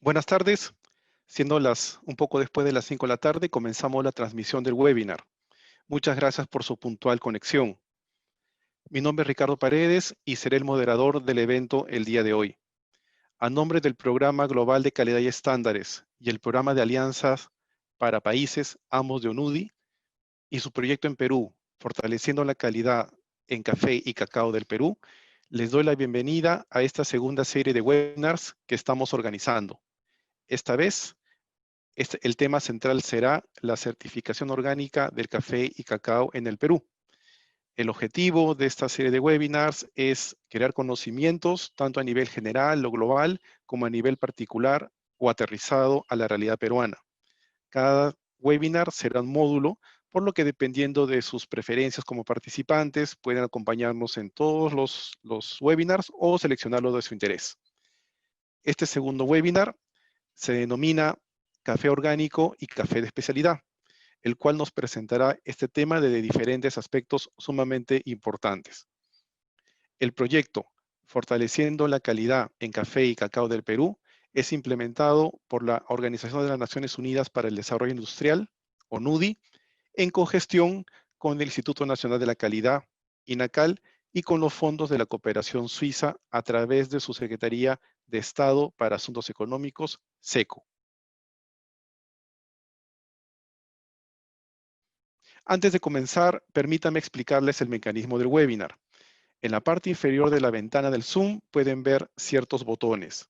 Buenas tardes. Siendo un poco después de las 5 de la tarde, comenzamos la transmisión del webinar. Muchas gracias por su puntual conexión. Mi nombre es Ricardo Paredes y seré el moderador del evento el día de hoy. A nombre del Programa Global de Calidad y Estándares y el Programa de Alianzas para Países, ambos de ONUDI, y su proyecto en Perú, Fortaleciendo la Calidad en Café y Cacao del Perú, les doy la bienvenida a esta segunda serie de webinars que estamos organizando. Esta vez, el tema central será la certificación orgánica del café y cacao en el Perú. El objetivo de esta serie de webinars es crear conocimientos tanto a nivel general o global como a nivel particular o aterrizado a la realidad peruana. Cada webinar será un módulo, por lo que dependiendo de sus preferencias como participantes, pueden acompañarnos en todos los webinars o seleccionarlo de su interés. Este segundo webinar se denomina Café Orgánico y Café de Especialidad, el cual nos presentará este tema desde diferentes aspectos sumamente importantes. El proyecto Fortaleciendo la Calidad en Café y Cacao del Perú es implementado por la Organización de las Naciones Unidas para el Desarrollo Industrial, ONUDI, en cogestión con el Instituto Nacional de la Calidad, INACAL, y con los fondos de la cooperación suiza a través de su Secretaría de Estado para Asuntos Económicos, SECO. Antes de comenzar, permítame explicarles el mecanismo del webinar. En la parte inferior de la ventana del Zoom pueden ver ciertos botones.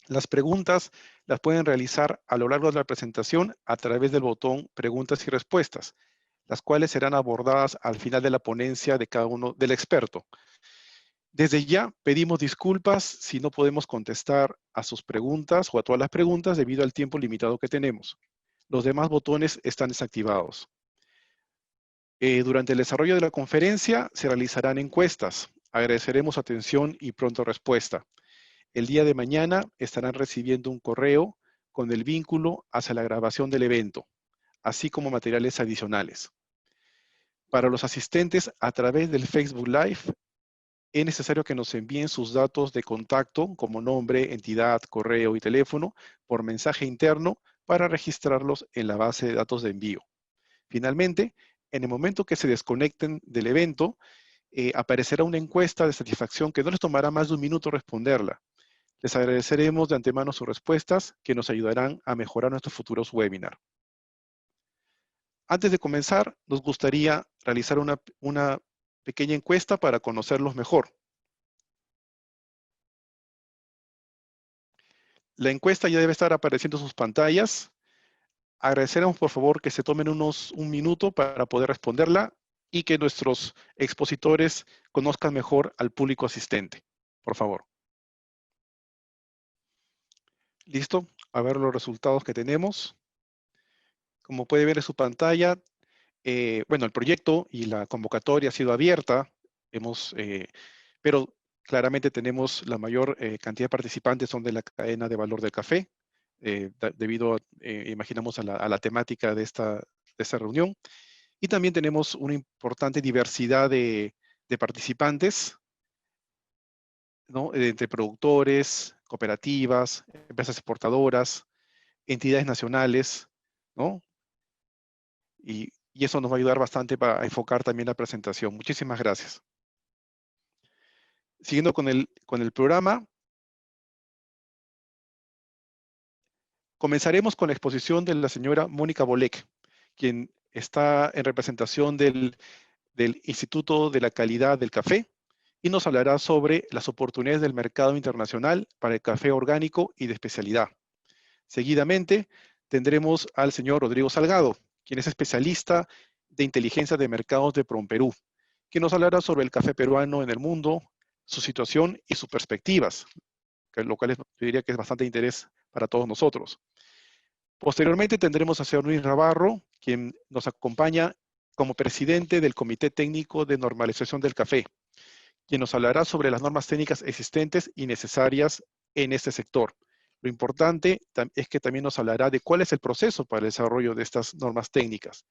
Las preguntas las pueden realizar a lo largo de la presentación a través del botón Preguntas y Respuestas, las cuales serán abordadas al final de la ponencia de cada uno del experto. Desde ya pedimos disculpas si no podemos contestar a sus preguntas o a todas las preguntas debido al tiempo limitado que tenemos. Los demás botones están desactivados. Durante el desarrollo de la conferencia se realizarán encuestas. Agradeceremos su atención y pronta respuesta. El día de mañana estarán recibiendo un correo con el vínculo hacia la grabación del evento, así como materiales adicionales. Para los asistentes a través del Facebook Live, es necesario que nos envíen sus datos de contacto como nombre, entidad, correo y teléfono por mensaje interno para registrarlos en la base de datos de envío. Finalmente, en el momento que se desconecten del evento, aparecerá una encuesta de satisfacción que no les tomará más de un minuto responderla. Les agradeceremos de antemano sus respuestas que nos ayudarán a mejorar nuestros futuros webinars. Antes de comenzar, nos gustaría realizar una pequeña encuesta para conocerlos mejor. La encuesta ya debe estar apareciendo en sus pantallas. Agradeceremos por favor que se tomen un minuto para poder responderla y que nuestros expositores conozcan mejor al público asistente. Por favor. ¿Listo? A ver los resultados que tenemos. Como puede ver en su pantalla, bueno, el proyecto y la convocatoria ha sido abierta, pero claramente tenemos la mayor cantidad de participantes son de la cadena de valor del café, debido, imaginamos, a la temática de esta reunión. Y también tenemos una importante diversidad de participantes, ¿no? Entre productores, cooperativas, empresas exportadoras, entidades nacionales, ¿no? Y eso nos va a ayudar bastante para enfocar también la presentación. Muchísimas gracias. Siguiendo con el programa, comenzaremos con la exposición de la señora Mónica Bolek, quien está en representación del Instituto de la Calidad del Café y nos hablará sobre las oportunidades del mercado internacional para el café orgánico y de especialidad. Seguidamente, tendremos al señor Rodrigo Salgado, quien es especialista de inteligencia de mercados de PROMPERÚ, quien nos hablará sobre el café peruano en el mundo, su situación y sus perspectivas, lo cual yo diría que es bastante interés para todos nosotros. Posteriormente tendremos a señor Luis Navarro, quien nos acompaña como presidente del Comité Técnico de Normalización del Café, quien nos hablará sobre las normas técnicas existentes y necesarias en este sector. Lo importante es que también nos hablará de cuál es el proceso para el desarrollo de estas normas técnicas.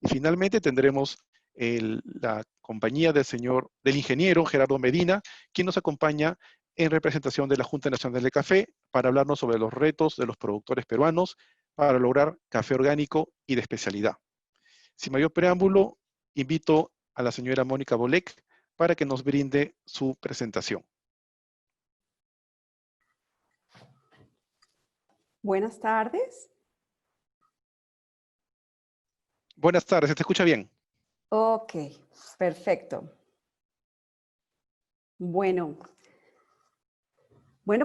Y finalmente tendremos la compañía del ingeniero Gerardo Medina, quien nos acompaña en representación de la Junta Nacional del Café para hablarnos sobre los retos de los productores peruanos para lograr café orgánico y de especialidad. Sin mayor preámbulo, invito a la señora Mónica Bolek para que nos brinde su presentación. Buenas tardes. Buenas tardes, ¿se te escucha bien? Ok, perfecto. Bueno,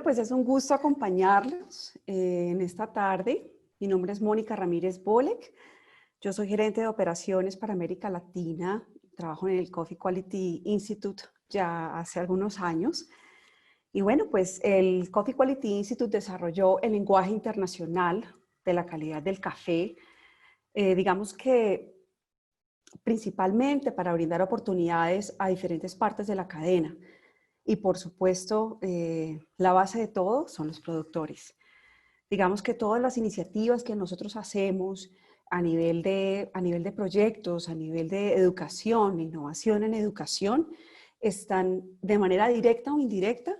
pues es un gusto acompañarlos en esta tarde. Mi nombre es Mónica Ramírez Bolek. Yo soy gerente de operaciones para América Latina. Trabajo en el Coffee Quality Institute ya hace algunos años. Y bueno, pues el Coffee Quality Institute desarrolló el lenguaje internacional de la calidad del café. Digamos que principalmente para brindar oportunidades a diferentes partes de la cadena. Y por supuesto, la base de todo son los productores. Digamos que todas las iniciativas que nosotros hacemos a nivel de proyectos, a nivel de educación, innovación en educación, están de manera directa o indirecta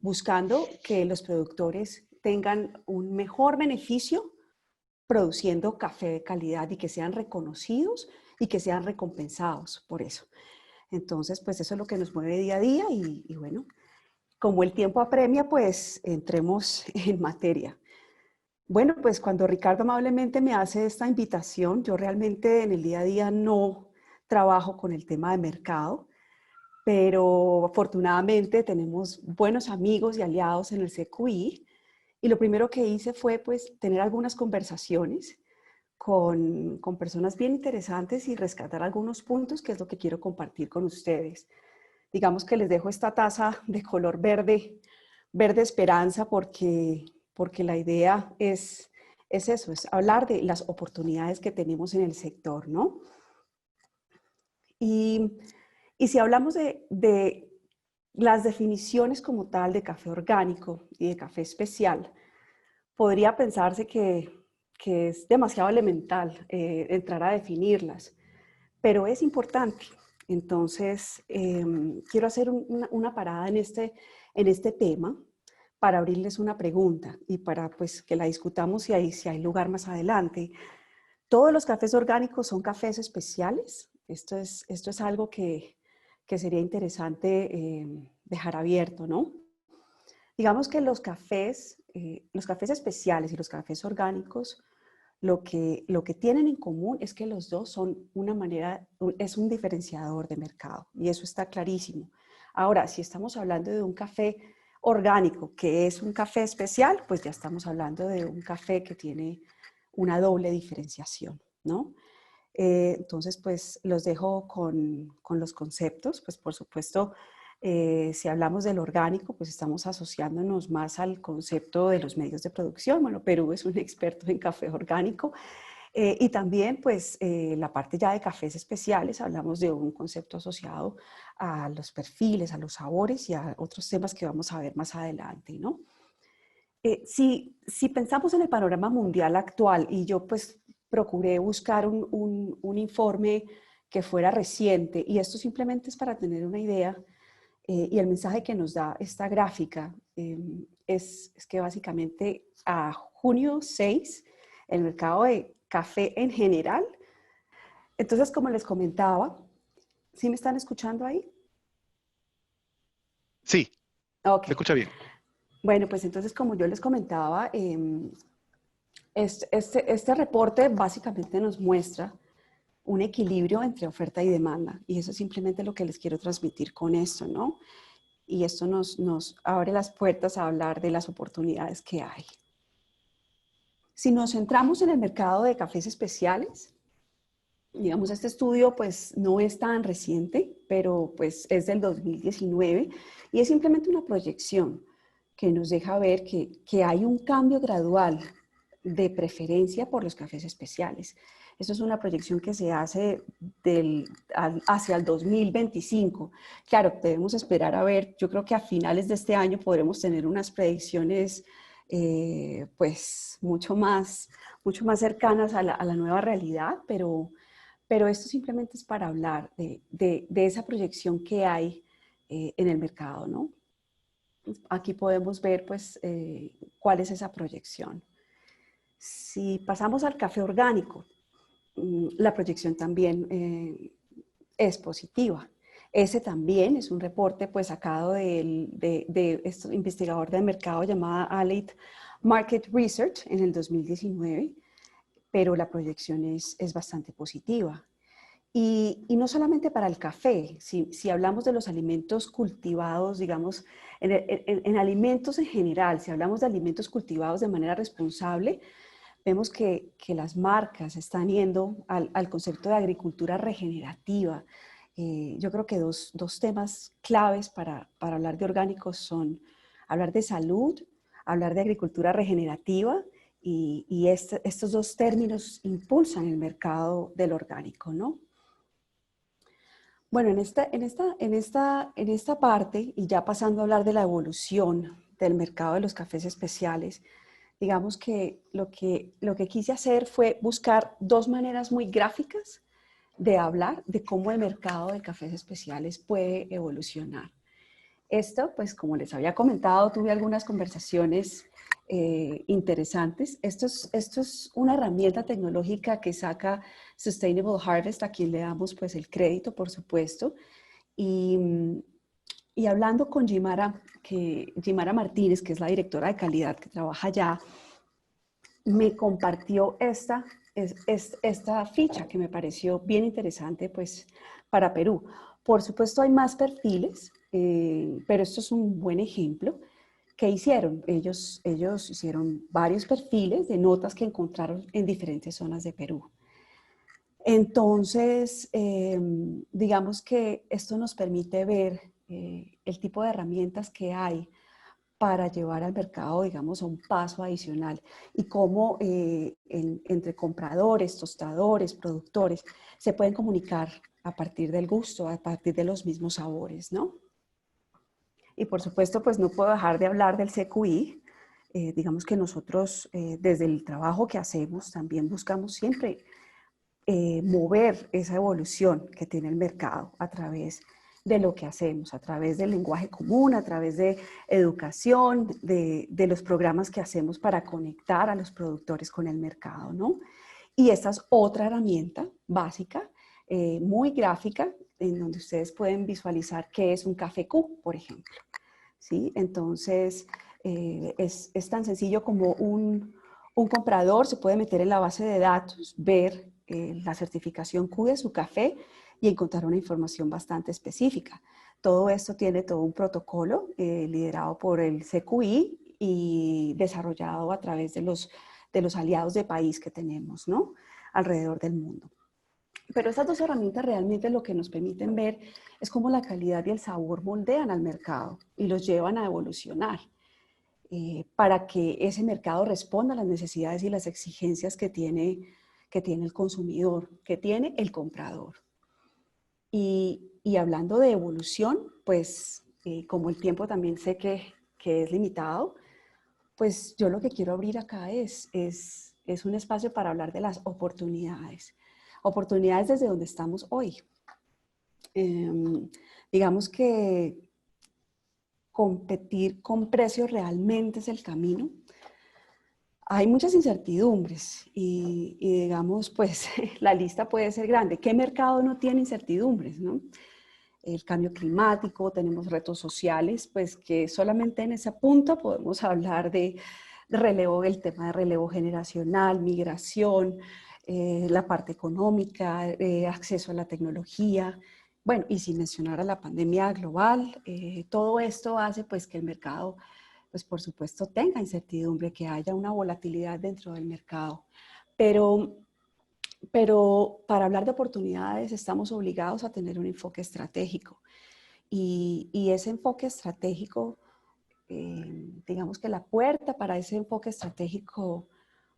buscando que los productores tengan un mejor beneficio produciendo café de calidad y que sean reconocidos y que sean recompensados por eso. Entonces, pues eso es lo que nos mueve día a día y bueno, como el tiempo apremia, pues entremos en materia. Bueno, pues cuando Ricardo amablemente me hace esta invitación, yo realmente en el día a día no trabajo con el tema de mercado, pero afortunadamente tenemos buenos amigos y aliados en el CQI y lo primero que hice fue pues tener algunas conversaciones con personas bien interesantes y rescatar algunos puntos que es lo que quiero compartir con ustedes. Digamos que les dejo esta taza de color verde, verde esperanza, porque la idea es eso, es hablar de las oportunidades que tenemos en el sector, ¿no? Y, y si hablamos de las definiciones como tal de café orgánico y de café especial, podría pensarse que es demasiado elemental entrar a definirlas, pero es importante. Entonces, quiero hacer una parada en este tema para abrirles una pregunta y para pues, que la discutamos si hay lugar más adelante. ¿Todos los cafés orgánicos son cafés especiales? Esto es algo que sería interesante dejar abierto, ¿no? Digamos que los cafés especiales y los cafés orgánicos, lo que tienen en común es que los dos son es un diferenciador de mercado y eso está clarísimo. Ahora, si estamos hablando de un café orgánico que es un café especial, pues ya estamos hablando de un café que tiene una doble diferenciación, ¿no? Entonces, pues los dejo con los conceptos, pues por supuesto, si hablamos del orgánico, pues estamos asociándonos más al concepto de los medios de producción. Bueno, Perú es un experto en café orgánico. Y también, pues, la parte ya de cafés especiales, hablamos de un concepto asociado a los perfiles, a los sabores y a otros temas que vamos a ver más adelante, ¿no? Si pensamos en el panorama mundial actual, y yo pues procuré buscar un informe que fuera reciente, y esto simplemente es para tener una idea, y el mensaje que nos da esta gráfica es que básicamente a junio 6, el mercado de café en general, entonces como les comentaba, ¿sí me están escuchando ahí? Sí, Ok. se escucha bien. Bueno, pues entonces como yo les comentaba, este reporte básicamente nos muestra un equilibrio entre oferta y demanda, y eso es simplemente lo que les quiero transmitir con esto, ¿no? Y esto nos abre las puertas a hablar de las oportunidades que hay. Si nos centramos en el mercado de cafés especiales, digamos, este estudio pues no es tan reciente, pero pues es del 2019 y es simplemente una proyección que nos deja ver que hay un cambio gradual de preferencia por los cafés especiales. Esto es una proyección que se hace hacia el 2025. Claro, debemos esperar a ver, yo creo que a finales de este año podremos tener unas predicciones pues mucho más cercanas a la nueva realidad, pero esto simplemente es para hablar de esa proyección que hay en el mercado, ¿no? aquí podemos ver pues cuál es esa proyección. Si pasamos al café orgánico, la proyección también es positiva. Ese también es un reporte pues sacado de este investigador del mercado llamada Allied Market Research en el 2019, pero la proyección es bastante positiva. Y no solamente para el café, si hablamos de los alimentos cultivados, digamos, en alimentos en general, si hablamos de alimentos cultivados de manera responsable, vemos que las marcas están yendo al concepto de agricultura regenerativa. Yo creo que dos temas claves para hablar de orgánicos son hablar de salud, hablar de agricultura regenerativa y estos dos términos impulsan el mercado del orgánico, ¿no? Bueno, en esta parte, y ya pasando a hablar de la evolución del mercado de los cafés especiales, digamos que lo que quise hacer fue buscar dos maneras muy gráficas de hablar de cómo el mercado de cafés especiales puede evolucionar. Esto, pues como les había comentado, tuve algunas conversaciones interesantes. Esto es una herramienta tecnológica que saca Sustainable Harvest, a quien le damos pues el crédito, por supuesto. Y hablando con Jimara Martínez, que es la directora de calidad que trabaja allá, me compartió esta ficha que me pareció bien interesante pues, para Perú. Por supuesto hay más perfiles, pero esto es un buen ejemplo. ¿Qué hicieron? Ellos hicieron varios perfiles de notas que encontraron en diferentes zonas de Perú. Entonces, digamos que esto nos permite ver el tipo de herramientas que hay para llevar al mercado, digamos, a un paso adicional y cómo entre compradores, tostadores, productores, se pueden comunicar a partir del gusto, a partir de los mismos sabores, ¿no? Y por supuesto, pues no puedo dejar de hablar del CQI. Digamos que nosotros, desde el trabajo que hacemos, también buscamos siempre mover esa evolución que tiene el mercado a través de lo que hacemos, a través del lenguaje común, a través de educación, de los programas que hacemos para conectar a los productores con el mercado, ¿no? Y esta es otra herramienta básica, muy gráfica, en donde ustedes pueden visualizar qué es un café Q, por ejemplo, ¿sí? Entonces, es tan sencillo como un comprador se puede meter en la base de datos, ver la certificación Q de su café y encontrar una información bastante específica. Todo esto tiene todo un protocolo liderado por el CQI y desarrollado a través de los aliados de país que tenemos, ¿no? Alrededor del mundo. Pero estas dos herramientas realmente lo que nos permiten ver es cómo la calidad y el sabor moldean al mercado y los llevan a evolucionar para que ese mercado responda a las necesidades y las exigencias que tiene el consumidor, que tiene el comprador. Y hablando de evolución, pues como el tiempo también sé que es limitado, pues yo lo que quiero abrir acá es un espacio para hablar de las oportunidades. Oportunidades desde donde estamos hoy. Digamos que competir con precios realmente es el camino. Hay muchas incertidumbres y digamos, pues la lista puede ser grande. ¿Qué mercado no tiene incertidumbres, no? El cambio climático, tenemos retos sociales, pues que solamente en ese punto podemos hablar de relevo, el tema de relevo generacional, migración, la parte económica, acceso a la tecnología, bueno, y sin mencionar a la pandemia global, todo esto hace pues que el mercado, pues por supuesto tenga incertidumbre, que haya una volatilidad dentro del mercado, pero para hablar de oportunidades estamos obligados a tener un enfoque estratégico y ese enfoque estratégico, digamos que la puerta para ese enfoque estratégico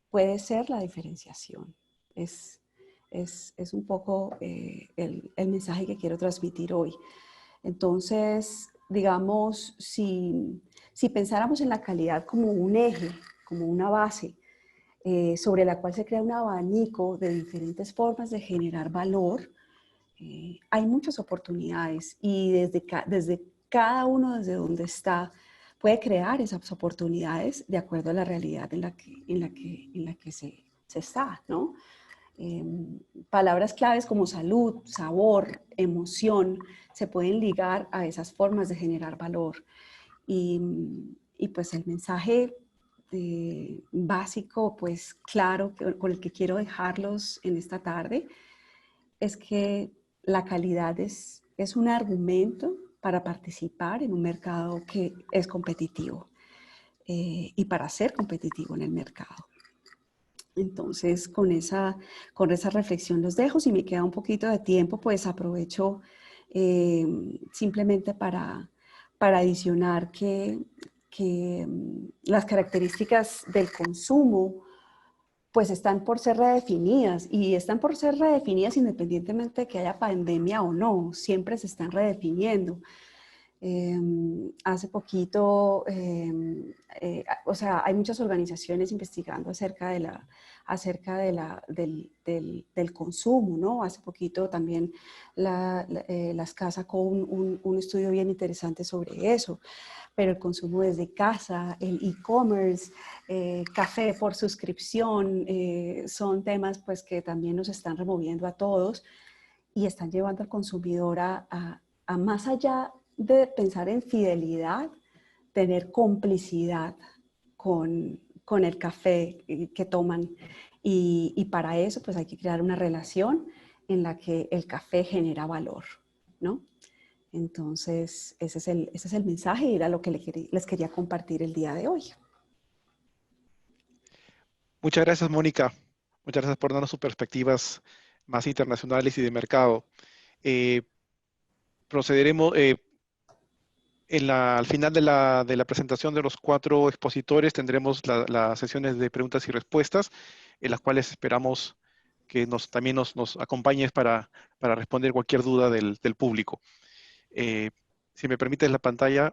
puede ser la diferenciación. Es un poco el mensaje que quiero transmitir hoy. Entonces, digamos, si pensáramos en la calidad como un eje, como una base, sobre la cual se crea un abanico de diferentes formas de generar valor, hay muchas oportunidades y desde cada uno desde donde está, puede crear esas oportunidades de acuerdo a la realidad en la que se está, ¿no? Palabras claves como salud, sabor, emoción, se pueden ligar a esas formas de generar valor. Y, y pues el mensaje básico, pues claro, con el que quiero dejarlos en esta tarde, es que la calidad es un argumento para participar en un mercado que es competitivo y para ser competitivo en el mercado. Entonces, con esa reflexión los dejo. Si me queda un poquito de tiempo, pues aprovecho simplemente para adicionar que las características del consumo pues están por ser redefinidas y están por ser redefinidas independientemente de que haya pandemia o no, siempre se están redefiniendo. Hace poquito, o sea, hay muchas organizaciones investigando acerca del consumo, ¿no? Hace poquito también la SCA sacó un estudio bien interesante sobre eso, pero el consumo desde casa, el e-commerce, café por suscripción, son temas pues que también nos están removiendo a todos y están llevando al consumidor a más allá de pensar en fidelidad, tener complicidad con el café que toman. Y para eso pues hay que crear una relación en la que el café genera valor, ¿no? Entonces, ese es el mensaje y era lo que les quería compartir el día de hoy. Muchas gracias, Mónica. Muchas gracias por darnos sus perspectivas más internacionales y de mercado. Eh, procederemos, al final de la presentación de los 4 expositores tendremos las sesiones de preguntas y respuestas, en las cuales esperamos que también nos acompañes para responder cualquier duda del público. Si me permites la pantalla.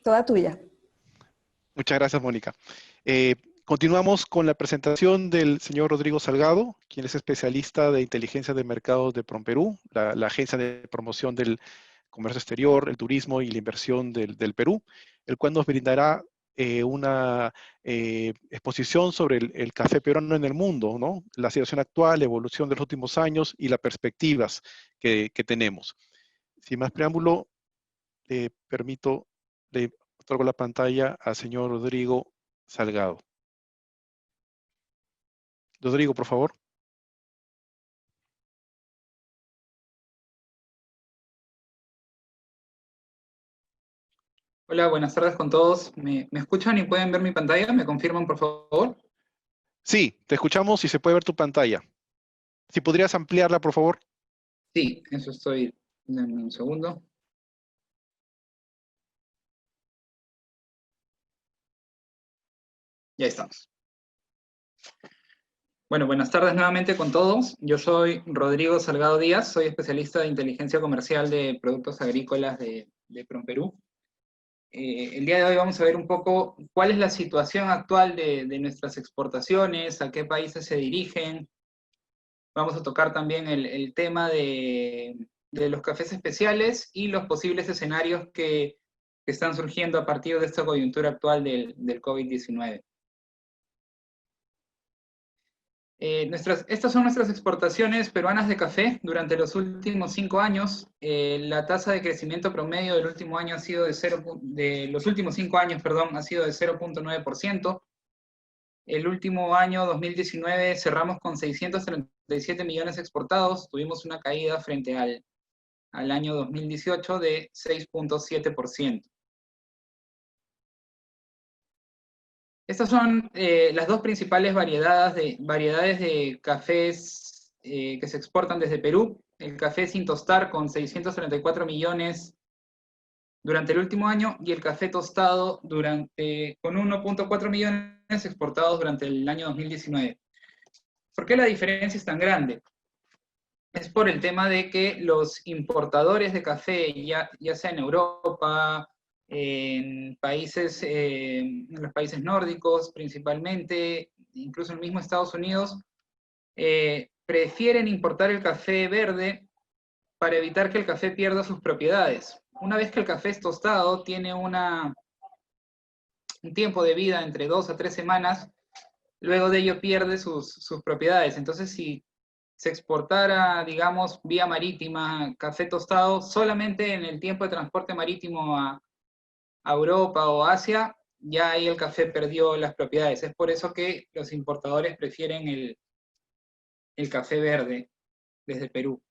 Toda tuya. Muchas gracias, Mónica. Continuamos con la presentación del señor Rodrigo Salgado, quien es especialista de inteligencia de mercados de PROMPERÚ, la agencia de promoción del comercio exterior, el turismo y la inversión del Perú, el cual nos brindará una exposición sobre el café peruano en el mundo, ¿no? La situación actual, la evolución de los últimos años y las perspectivas que tenemos. Sin más preámbulo, le otorgo la pantalla al señor Rodrigo Salgado. Rodrigo, por favor. Hola, buenas tardes con todos. ¿Me escuchan y pueden ver mi pantalla? ¿Me confirman, por favor? Sí, te escuchamos y se puede ver tu pantalla. Si podrías ampliarla, por favor. Sí, eso estoy. Denme un segundo. Ya estamos. Bueno, buenas tardes nuevamente con todos. Yo soy Rodrigo Salgado Díaz, soy especialista de inteligencia comercial de productos agrícolas de PROMPERÚ. El día de hoy vamos a ver un poco cuál es la situación actual de nuestras exportaciones, a qué países se dirigen. Vamos a tocar también el tema de los cafés especiales y los posibles escenarios que están surgiendo a partir de esta coyuntura actual del COVID-19. Estas son nuestras exportaciones peruanas de café durante los últimos 5 años. La tasa de crecimiento promedio del último año ha sido de los últimos 5 años, perdón, ha sido de 0.9%. El último año, 2019, cerramos con 637 millones exportados. Tuvimos una caída frente al año 2018 de 6.7%. Estas son las dos principales variedades de cafés que se exportan desde Perú. El café sin tostar con 634 millones durante el último año y el café tostado con 1.4 millones exportados durante el año 2019. ¿Por qué la diferencia es tan grande? Es por el tema de que los importadores de café, ya sea en Europa, en los países nórdicos principalmente, incluso en el mismo Estados Unidos, prefieren importar el café verde para evitar que el café pierda sus propiedades. Una vez que el café es tostado, tiene un tiempo de vida entre 2 a 3 semanas, luego de ello pierde sus propiedades. Entonces, si se exportara, digamos, vía marítima café tostado, solamente en el tiempo de transporte marítimo a Europa o Asia, ya ahí el café perdió las propiedades. Es por eso que los importadores prefieren el café verde desde Perú.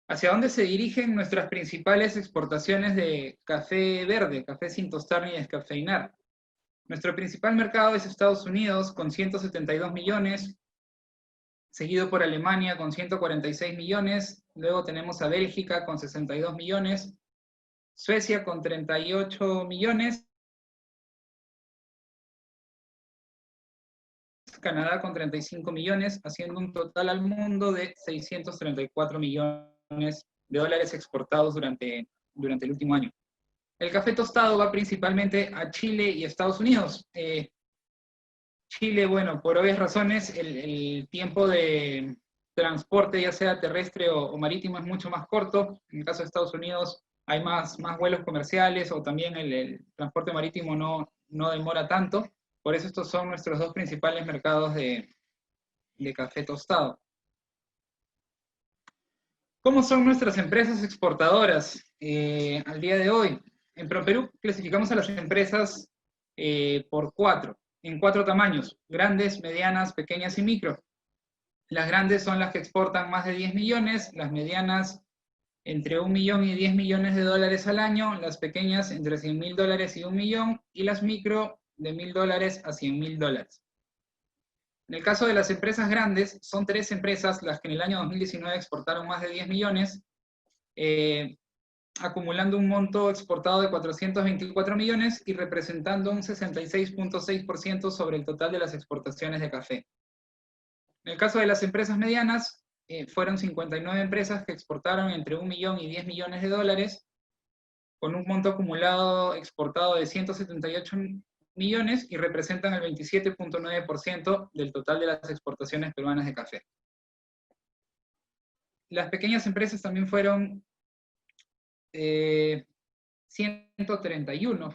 ¿Hacia dónde se dirigen nuestras principales exportaciones de café verde, café sin tostar ni descafeinar? Nuestro principal mercado es Estados Unidos, con 172 millones, seguido por Alemania con 146 millones, luego tenemos a Bélgica con 62 millones, Suecia con 38 millones, Canadá con 35 millones, haciendo un total al mundo de 634 millones de dólares exportados durante el último año. El café tostado va principalmente a Chile y Estados Unidos. Chile, bueno, por obvias razones, el tiempo de transporte, ya sea terrestre o marítimo, es mucho más corto. En el caso de Estados Unidos hay más vuelos comerciales, o también el transporte marítimo no demora tanto. Por eso estos son nuestros dos principales mercados de café tostado. ¿Cómo son nuestras empresas exportadoras al día de hoy? En ProPerú clasificamos a las empresas en cuatro tamaños: grandes, medianas, pequeñas y micro. Las grandes son las que exportan más de 10 millones, las medianas entre 1 millón y 10 millones de dólares al año, las pequeñas entre 100.000 dólares y 1 millón, y las micro de 1.000 dólares a 100.000 dólares. En el caso de las empresas grandes, son 3 empresas las que en el año 2019 exportaron más de 10 millones, acumulando un monto exportado de 424 millones y representando un 66.6% sobre el total de las exportaciones de café. En el caso de las empresas medianas, fueron 59 empresas que exportaron entre 1 millón y 10 millones de dólares, con un monto acumulado exportado de 178 millones y representan el 27.9% del total de las exportaciones peruanas de café. Las pequeñas empresas también fueron 131,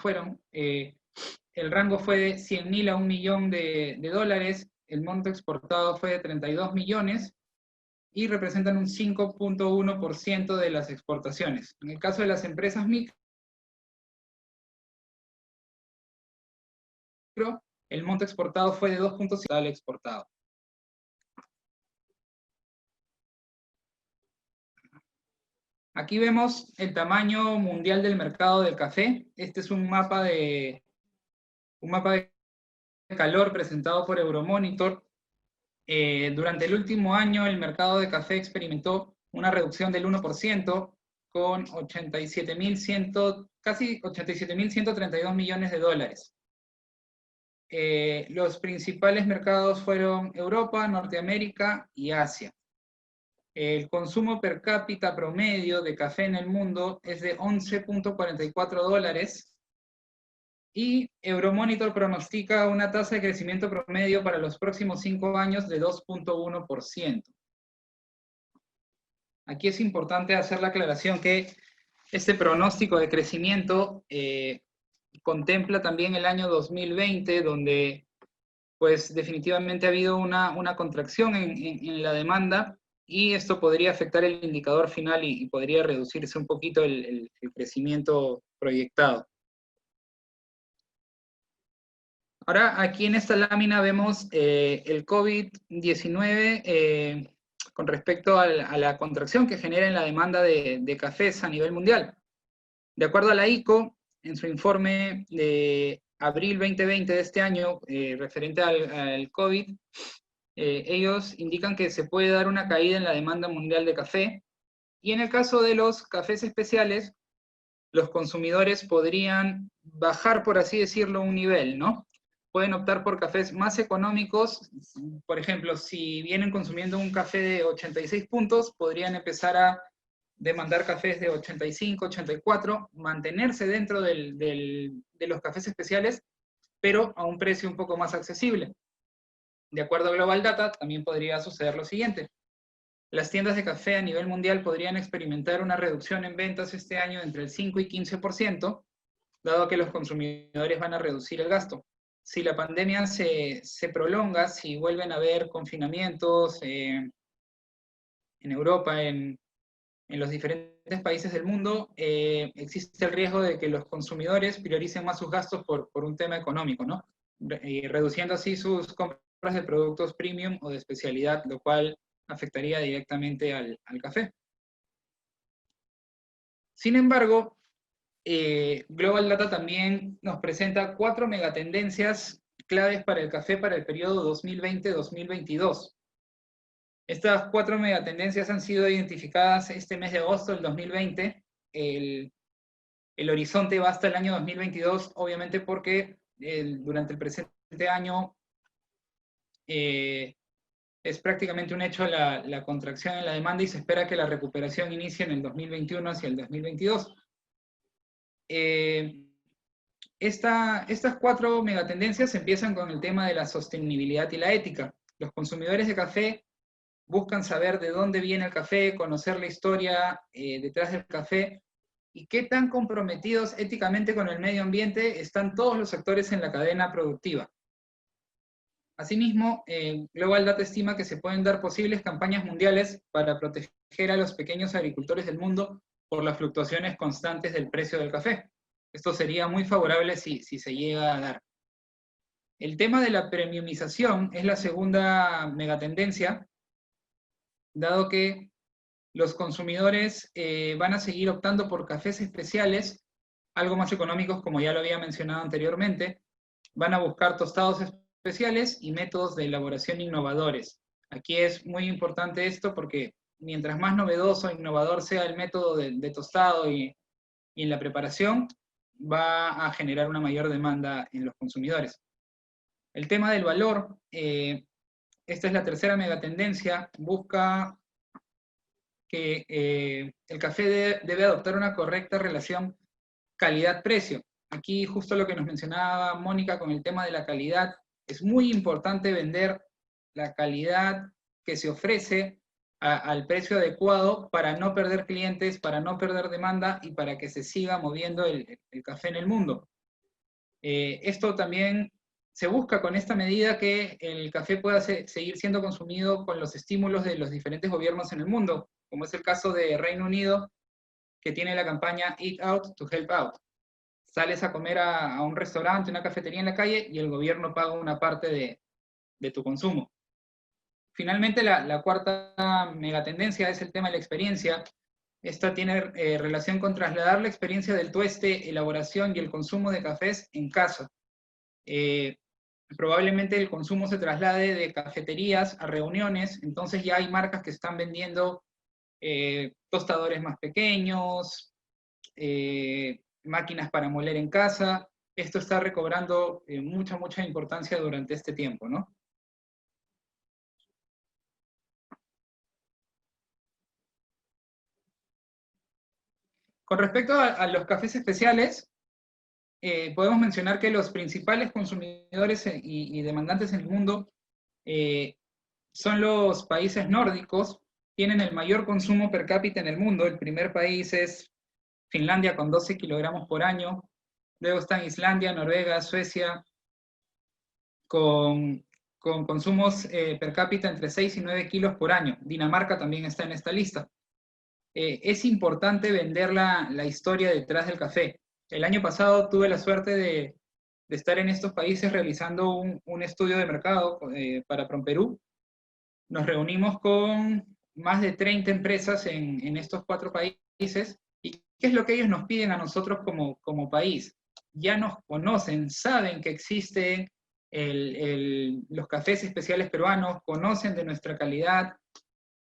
el rango fue de 100.000 a 1 millón de dólares, el monto exportado fue de 32 millones y representan un 5.1% de las exportaciones. En el caso de las empresas micro, el monto exportado fue de 2.5% al exportado. Aquí vemos el tamaño mundial del mercado del café. Este es un mapa de calor presentado por Euromonitor. Durante el último año, el mercado de café experimentó una reducción del 1%, con casi 87.132 millones de dólares. Los principales mercados fueron Europa, Norteamérica y Asia. El consumo per cápita promedio de café en el mundo es de 11.44 dólares y Euromonitor pronostica una tasa de crecimiento promedio para los próximos 5 años de 2.1%. Aquí es importante hacer la aclaración que este pronóstico de crecimiento contempla también el año 2020, donde pues definitivamente ha habido una contracción en la demanda, y esto podría afectar el indicador final y podría reducirse un poquito el crecimiento proyectado. Ahora, aquí en esta lámina vemos el COVID-19 con respecto a la contracción que genera en la demanda de cafés a nivel mundial. De acuerdo a la ICO, en su informe de abril 2020 de este año, referente al COVID, ellos indican que se puede dar una caída en la demanda mundial de café, y en el caso de los cafés especiales, los consumidores podrían bajar, por así decirlo, un nivel, ¿no? Pueden optar por cafés más económicos. Por ejemplo, si vienen consumiendo un café de 86 puntos, podrían empezar a demandar cafés de 85, 84, mantenerse dentro de los cafés especiales, pero a un precio un poco más accesible. De acuerdo a Global Data, también podría suceder lo siguiente. las tiendas de café a nivel mundial podrían experimentar una reducción en ventas este año entre el 5 y 15%, dado que los consumidores van a reducir el gasto. Si la pandemia se prolonga, si vuelven a haber confinamientos en Europa, en los diferentes países del mundo, existe el riesgo de que los consumidores prioricen más sus gastos por un tema económico, ¿no? Reduciendo así sus compras de productos premium o de especialidad, lo cual afectaría directamente al café. Sin embargo, Global Data también nos presenta 4 megatendencias claves para el café para el periodo 2020-2022. Estas 4 megatendencias han sido identificadas este mes de agosto del 2020. El horizonte va hasta el año 2022, obviamente porque durante el presente año es prácticamente un hecho la contracción en la demanda y se espera que la recuperación inicie en el 2021 hacia el 2022. Estas 4 megatendencias empiezan con el tema de la sostenibilidad y la ética. Los consumidores de café buscan saber de dónde viene el café, conocer la historia detrás del café y qué tan comprometidos éticamente con el medio ambiente están todos los actores en la cadena productiva. Asimismo, Global Data estima que se pueden dar posibles campañas mundiales para proteger a los pequeños agricultores del mundo por las fluctuaciones constantes del precio del café. Esto sería muy favorable si se llega a dar. El tema de la premiumización es la segunda megatendencia, dado que los consumidores van a seguir optando por cafés especiales, algo más económicos, como ya lo había mencionado anteriormente, van a buscar tostados especiales y métodos de elaboración innovadores. Aquí es muy importante esto porque mientras más novedoso e innovador sea el método de tostado y en la preparación, va a generar una mayor demanda en los consumidores. El tema del valor, esta es la tercera megatendencia, busca que el café debe adoptar una correcta relación calidad-precio. Aquí justo lo que nos mencionaba Mónica con el tema de la calidad, es muy importante vender la calidad que se ofrece al precio adecuado para no perder clientes, para no perder demanda y para que se siga moviendo el café en el mundo. Esto también se busca con esta medida que el café pueda seguir siendo consumido con los estímulos de los diferentes gobiernos en el mundo, como es el caso de Reino Unido, que tiene la campaña Eat Out to Help Out. Sales a comer a un restaurante, una cafetería en la calle y el gobierno paga una parte de tu consumo. Finalmente, la cuarta megatendencia es el tema de la experiencia. Esta tiene relación con trasladar la experiencia del tueste, elaboración y el consumo de cafés en casa. Probablemente el consumo se traslade de cafeterías a reuniones, entonces ya hay marcas que están vendiendo tostadores más pequeños, máquinas para moler en casa. Esto está recobrando mucha importancia durante este tiempo, ¿no? Con respecto a los cafés especiales, podemos mencionar que los principales consumidores y demandantes en el mundo son los países nórdicos, tienen el mayor consumo per cápita en el mundo. El primer país es Finlandia con 12 kilogramos por año, luego están Islandia, Noruega, Suecia, con consumos per cápita entre 6 y 9 kilos por año. Dinamarca también está en esta lista. Es importante vender la historia detrás del café. El año pasado tuve la suerte de estar en estos países realizando un estudio de mercado para PromPerú. Nos reunimos con más de 30 empresas en estos 4 países. ¿Y qué es lo que ellos nos piden a nosotros como país? Ya nos conocen, saben que existen los cafés especiales peruanos, conocen de nuestra calidad,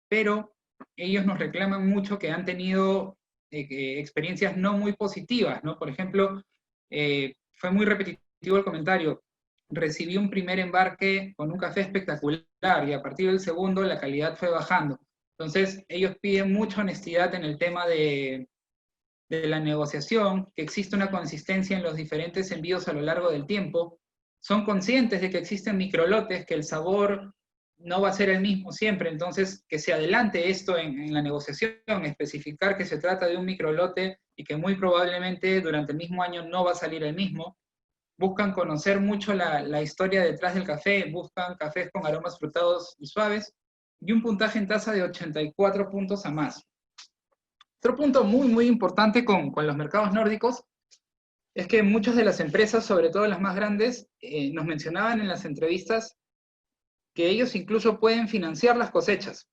pero ellos nos reclaman mucho que han tenido experiencias no muy positivas, ¿no? Por ejemplo, fue muy repetitivo el comentario, recibí un primer embarque con un café espectacular y a partir del segundo la calidad fue bajando. Entonces, ellos piden mucha honestidad en el tema de la negociación, que existe una consistencia en los diferentes envíos a lo largo del tiempo, son conscientes de que existen microlotes, que el sabor no va a ser el mismo siempre, entonces que se adelante esto en la negociación, especificar que se trata de un microlote y que muy probablemente durante el mismo año no va a salir el mismo. Buscan conocer mucho la historia detrás del café, buscan cafés con aromas frutados y suaves, y un puntaje en taza de 84 puntos a más. Otro punto muy importante con los mercados nórdicos es que muchas de las empresas, sobre todo las más grandes, nos mencionaban en las entrevistas que ellos incluso pueden financiar las cosechas.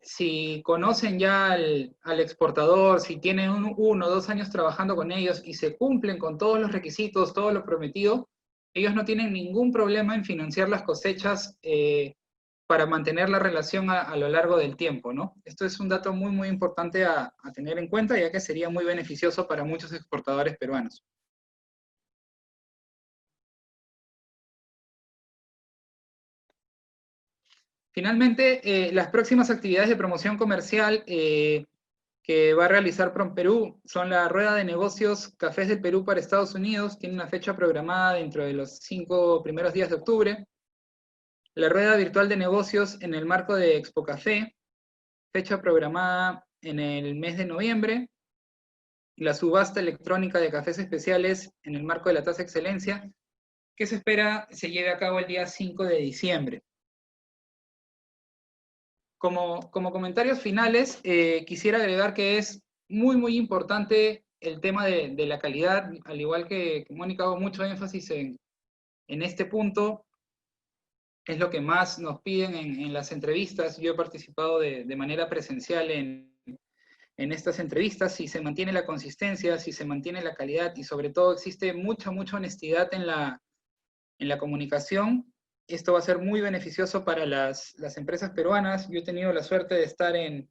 Si conocen ya al exportador, si tienen 1 o 2 años trabajando con ellos y se cumplen con todos los requisitos, todo lo prometido, ellos no tienen ningún problema en financiar las cosechas para mantener la relación a lo largo del tiempo, ¿no? Esto es un dato muy importante a tener en cuenta, ya que sería muy beneficioso para muchos exportadores peruanos. Finalmente, las próximas actividades de promoción comercial que va a realizar PromPerú son la Rueda de Negocios Cafés del Perú para Estados Unidos, tiene una fecha programada dentro de los 5 primeros días de octubre. La Rueda Virtual de Negocios en el marco de Expo Café, fecha programada en el mes de noviembre. La subasta electrónica de cafés especiales en el marco de la Tasa Excelencia, que se espera se lleve a cabo el día 5 de diciembre. Como comentarios finales, quisiera agregar que es muy importante el tema de la calidad, al igual que Mónica hago mucho énfasis en este punto, es lo que más nos piden en las entrevistas. Yo he participado de manera presencial en estas entrevistas. Si se mantiene la consistencia, si se mantiene la calidad y sobre todo existe mucha honestidad en la comunicación, esto va a ser muy beneficioso para las empresas peruanas. Yo he tenido la suerte de estar en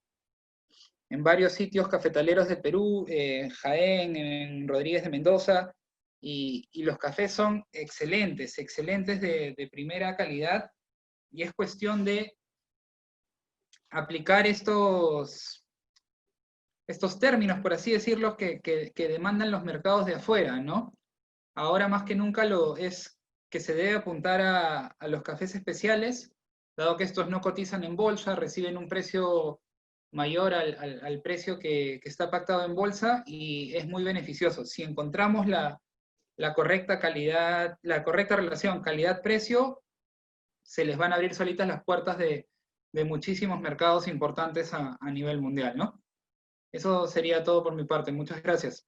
varios sitios cafetaleros de Perú, Jaén, en Rodríguez de Mendoza, y los cafés son excelentes de primera calidad, y es cuestión de aplicar estos términos, por así decirlo, que demandan los mercados de afuera, ¿no? Ahora más que nunca es que se debe apuntar a los cafés especiales, dado que estos no cotizan en bolsa, reciben un precio mayor al precio que está pactado en bolsa, y es muy beneficioso. Si encontramos la correcta calidad, la correcta relación calidad-precio, se les van a abrir solitas las puertas de muchísimos mercados importantes a nivel mundial, ¿no? Eso sería todo por mi parte. Muchas gracias.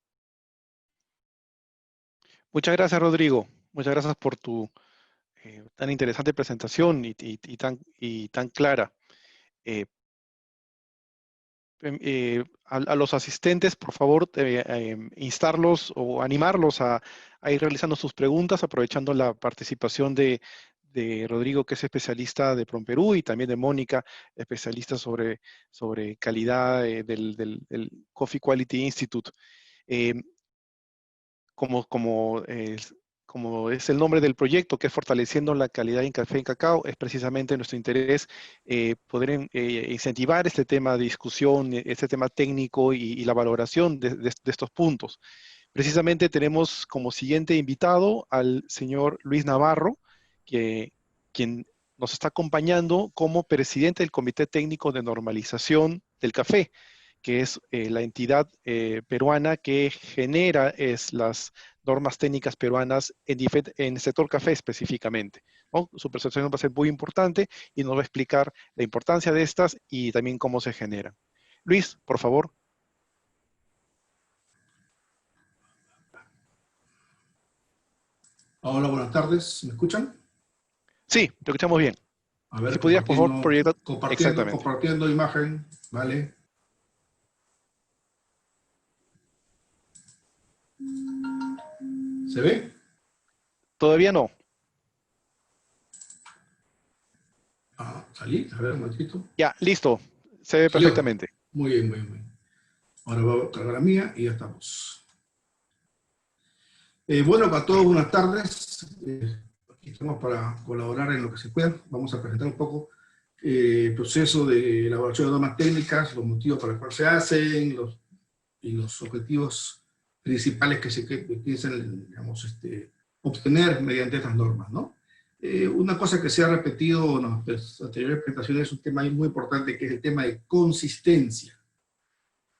Muchas gracias, Rodrigo. Muchas gracias por tu tan interesante presentación y tan clara. A los asistentes, por favor, instarlos o animarlos a ir realizando sus preguntas, aprovechando la participación de Rodrigo, que es especialista de PromPerú, y también de Mónica, especialista sobre calidad del Coffee Quality Institute. Como es el nombre del proyecto, que es Fortaleciendo la Calidad en Café y Cacao, es precisamente nuestro interés poder incentivar este tema de discusión, este tema técnico y la valoración de estos puntos. Precisamente tenemos como siguiente invitado al señor Luis Navarro, quien nos está acompañando como presidente del Comité Técnico de Normalización del Café, que es la entidad peruana que genera las normas técnicas peruanas en el sector café específicamente, ¿no? Su presentación va a ser muy importante y nos va a explicar la importancia de estas y también cómo se generan. Luis, por favor. Hola, buenas tardes. ¿Me escuchan? Sí, te escuchamos bien. A ver, si pudieras, por favor, proyectar. compartiendo imagen, ¿vale? ¿Se ve? Todavía no. Salí, a ver un momentito. Ya, listo. Se ve perfectamente. Muy bien. Ahora voy a cargar la mía y ya estamos. Bueno, para todos, buenas tardes. Aquí estamos para colaborar en lo que se pueda. Vamos a presentar un poco el proceso de elaboración de normas técnicas, los motivos para los cuales se hacen y los objetivos principales que se piensan, digamos, obtener mediante estas normas, ¿no? Una cosa que se ha repetido en las anteriores presentaciones es un tema muy importante, que es el tema de consistencia.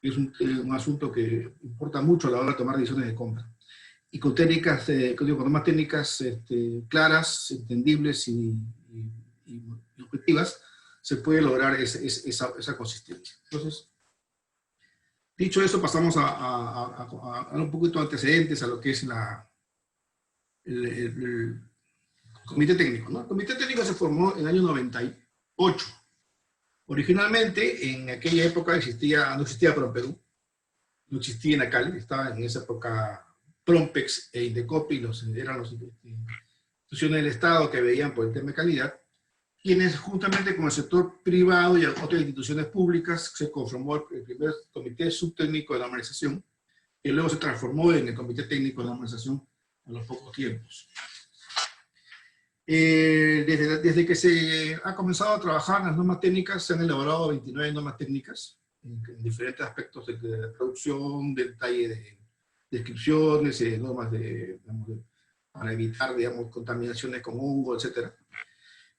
Es un asunto que importa mucho a la hora de tomar decisiones de compra. Y con técnicas, con normas técnicas claras, entendibles y objetivas, se puede lograr esa consistencia. Entonces, dicho eso, pasamos a un poquito de antecedentes a lo que es el comité técnico, ¿no? El comité técnico se formó en el año 98. Originalmente, en aquella época no existía PROMPERÚ, no existía INACAL, estaba en esa época Prompex e Indecopi, eran las instituciones del Estado que veían por el tema de calidad, quienes juntamente con el sector privado y otras instituciones públicas se conformó el primer comité subtécnico de normalización, que luego se transformó en el comité técnico de normalización a los pocos tiempos. Desde que se ha comenzado a trabajar en las normas técnicas, se han elaborado 29 normas técnicas en diferentes aspectos de producción, de detalle de descripciones, normas para evitar, digamos, contaminaciones con hongo, etc.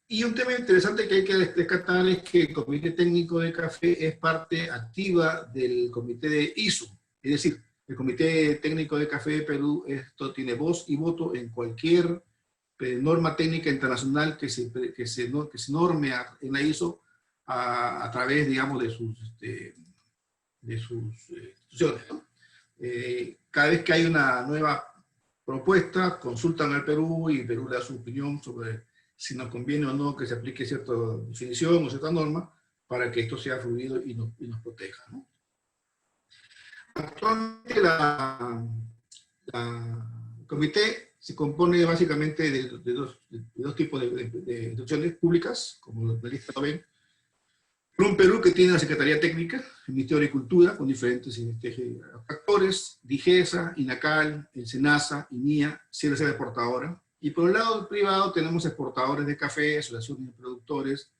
Y un tema interesante que hay que destacar es que el Comité Técnico de Café es parte activa del Comité de ISO. Es decir, el Comité Técnico de Café de Perú tiene voz y voto en cualquier norma técnica internacional que se norme en la ISO a través, digamos, de sus instituciones, ¿no? Cada vez que hay una nueva propuesta, consultan al Perú y Perú le da su opinión sobre si nos conviene o no que se aplique cierta definición o cierta norma para que esto sea fluido y nos proteja, ¿no? Actualmente el comité se compone básicamente de dos tipos de instituciones públicas, como la lista lo ven. PROMPERÚ, que tiene la Secretaría Técnica, el Ministerio de Agricultura, con diferentes actores, DIGESA, INACAL, el SENASA, INIA, CRC de exportadora. Y por el lado privado tenemos exportadores de café, asociaciones de productores,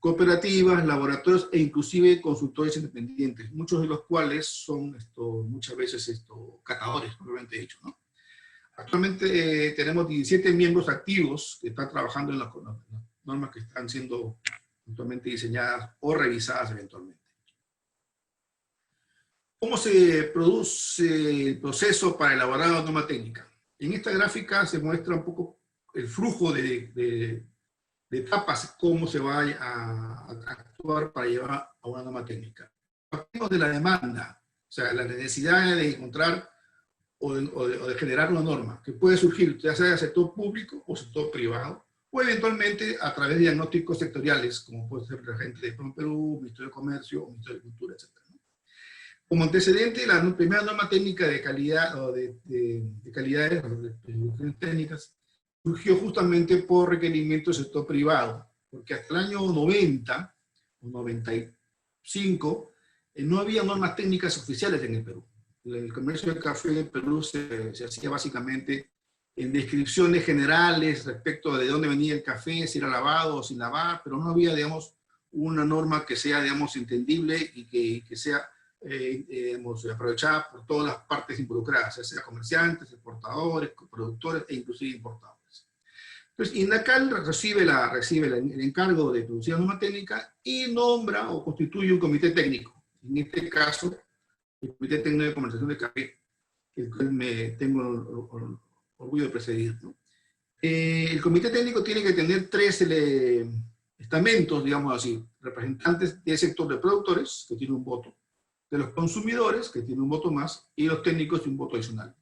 cooperativas, laboratorios e inclusive consultores independientes, muchos de los cuales son muchas veces catadores, propiamente dicho, ¿no? Actualmente tenemos 17 miembros activos que están trabajando en las normas que están siendo actualmente diseñadas o revisadas eventualmente. ¿Cómo se produce el proceso para elaborar la norma técnica? En esta gráfica se muestra un poco el flujo de etapas, cómo se va a actuar para llevar a una norma técnica. Partimos de la demanda, o sea, la necesidad de encontrar o de generar una norma, que puede surgir ya sea del sector público o sector privado, o eventualmente a través de diagnósticos sectoriales, como puede ser la gente de PROMPERÚ, Ministerio de Comercio, o Ministerio de Cultura, etc. Como antecedente, la primera norma técnica de calidad, o de calidades, o de técnicas, surgió justamente por requerimiento del sector privado, porque hasta el año 90 o 95 no había normas técnicas oficiales en el Perú. El comercio de café en el Perú se hacía básicamente en descripciones generales respecto de dónde venía el café, si era lavado o sin lavar, pero no había, digamos, una norma que sea, digamos, entendible y que sea aprovechada por todas las partes involucradas, ya sea comerciantes, exportadores, productores e inclusive importadores. Entonces, INACAL recibe el encargo de producir la norma técnica y nombra o constituye un comité técnico. En este caso, el Comité Técnico de Comercialización de Café, el cual me tengo orgullo de presidir, ¿no? El Comité Técnico tiene que tener 3 estamentos, digamos así, representantes del sector de productores, que tiene un voto, de los consumidores, que tiene un voto más, y los técnicos y un voto adicional.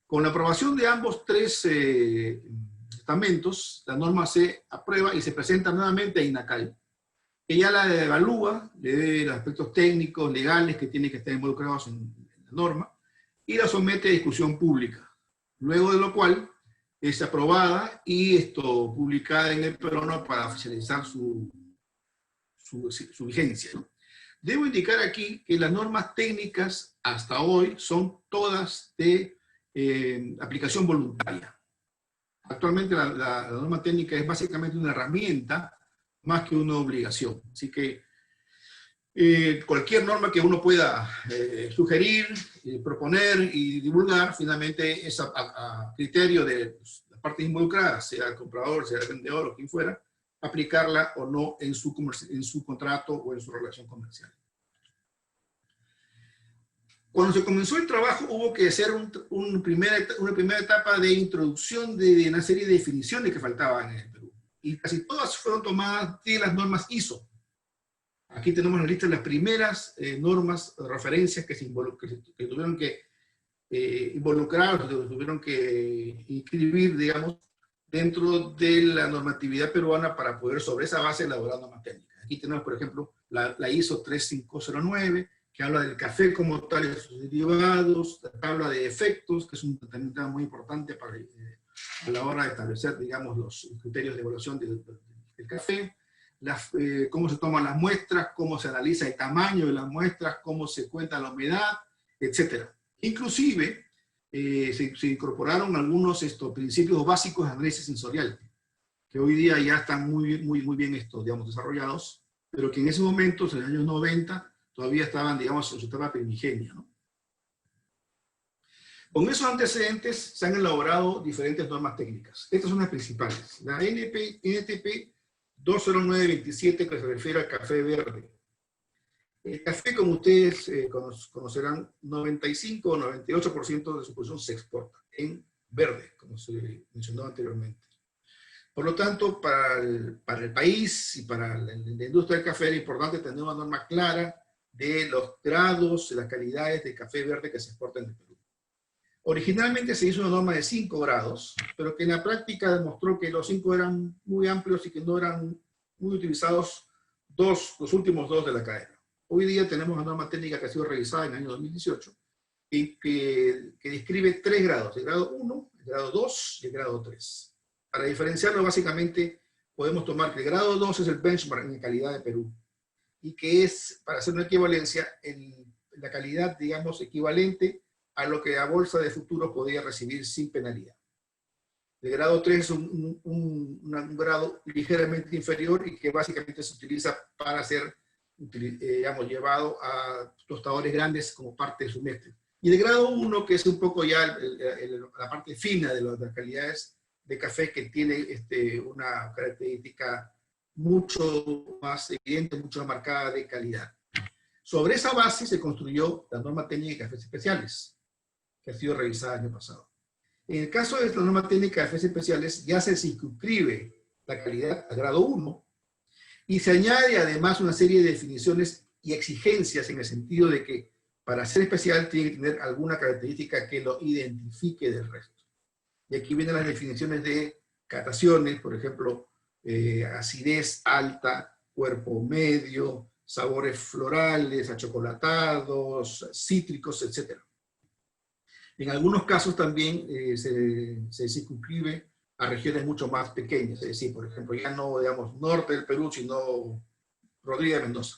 Con la aprobación de ambos 3 estamentos, la norma se aprueba y se presenta nuevamente a INACAL. Ella la evalúa, le ve los aspectos técnicos, legales que tienen que estar involucrados en la norma, y la somete a discusión pública. Luego de lo cual es aprobada y publicada en el peruano para oficializar su vigencia, ¿no? Debo indicar aquí que las normas técnicas hasta hoy son todas de aplicación voluntaria. Actualmente la norma técnica es básicamente una herramienta más que una obligación. Así que cualquier norma que uno pueda sugerir, proponer y divulgar, finalmente es a criterio de las partes involucradas, sea el comprador, sea el vendedor o quien fuera, aplicarla o no en su contrato o en su relación comercial. Cuando se comenzó el trabajo hubo que hacer una primera etapa de introducción de una serie de definiciones que faltaban en el Perú. Y casi todas fueron tomadas de las normas ISO. Aquí tenemos en la lista las primeras normas de referencias que tuvieron que involucrar, tuvieron que inscribir, digamos, dentro de la normatividad peruana para poder sobre esa base elaborar normas técnicas. Aquí tenemos, por ejemplo, la ISO 3509, que habla del café como tal y sus derivados, la tabla de efectos, que es un tema muy importante para, a la hora de establecer, digamos, los criterios de evaluación del café, cómo se toman las muestras, cómo se analiza el tamaño de las muestras, cómo se cuenta la humedad, etc. Inclusive, se incorporaron algunos principios básicos de análisis sensorial, que hoy día ya están muy bien digamos, desarrollados, pero que en ese momento, en los años 90, todavía estaban, digamos, en su etapa primigenia, ¿no? Con esos antecedentes se han elaborado diferentes normas técnicas. Estas son las principales. La NTP 20927, que se refiere al café verde. El café, como ustedes conocerán, 95 o 98% de su producción se exporta en verde, como se mencionó anteriormente. Por lo tanto, para el país y para la industria del café era importante tener una norma clara de los grados, de las calidades de café verde que se exportan de Perú. Originalmente se hizo una norma de 5 grados, pero que en la práctica demostró que los 5 eran muy amplios y que no eran muy utilizados los últimos 2 de la cadena. Hoy día tenemos una norma técnica que ha sido revisada en el año 2018 y que describe 3 grados, el grado 1, el grado 2 y el grado 3. Para diferenciarlo, básicamente, podemos tomar que el grado 2 es el benchmark en calidad de Perú y que es, para hacer una equivalencia, la calidad, digamos, equivalente a lo que la bolsa de futuros podía recibir sin penalidad. El grado 3 es un grado ligeramente inferior y que básicamente se utiliza para ser, digamos, llevado a tostadores grandes como parte de su mezcla. Y el grado 1, que es un poco ya la parte fina de las calidades de café, que tiene una característica mucho más evidente, mucho más marcada de calidad. Sobre esa base se construyó la norma técnica de cafés especiales, que ha sido revisada el año pasado. En el caso de la norma técnica de cafés especiales, ya se circunscribe la calidad a grado 1 y se añade además una serie de definiciones y exigencias en el sentido de que para ser especial tiene que tener alguna característica que lo identifique del resto. Y aquí vienen las definiciones de cataciones, por ejemplo, acidez alta, cuerpo medio, sabores florales, achocolatados, cítricos, etc. En algunos casos también se circunscribe a regiones mucho más pequeñas, es decir, por ejemplo, ya no, digamos, norte del Perú, sino Rodríguez de Mendoza.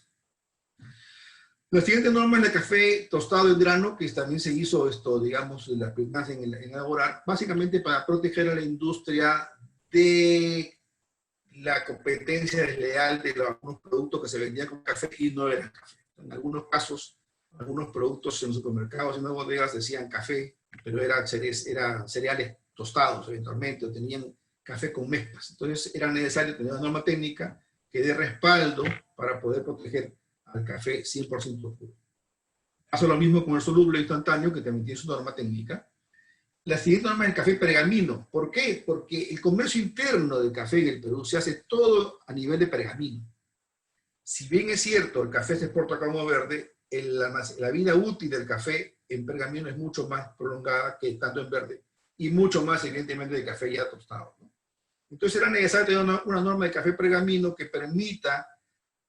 La siguiente norma es el café tostado en grano, que también se hizo digamos, las primeras en elaborar, básicamente para proteger a la industria de la competencia desleal de algunos productos que se vendían con café y no eran café. En algunos casos, algunos productos en los supermercados y en las bodegas decían café, pero eran cereales tostados eventualmente, o tenían café con mezclas. Entonces era necesario tener una norma técnica que dé respaldo para poder proteger al café 100% puro. Hace lo mismo con el soluble instantáneo, que también tiene su norma técnica. La siguiente norma es el café pergamino. ¿Por qué? Porque el comercio interno del café en el Perú se hace todo a nivel de pergamino. Si bien es cierto, el café se exporta como verde, la vida útil del café en pergamino es mucho más prolongada que estando en verde, y mucho más, evidentemente, de café ya tostado, ¿no? Entonces era necesario tener una norma de café pergamino que permita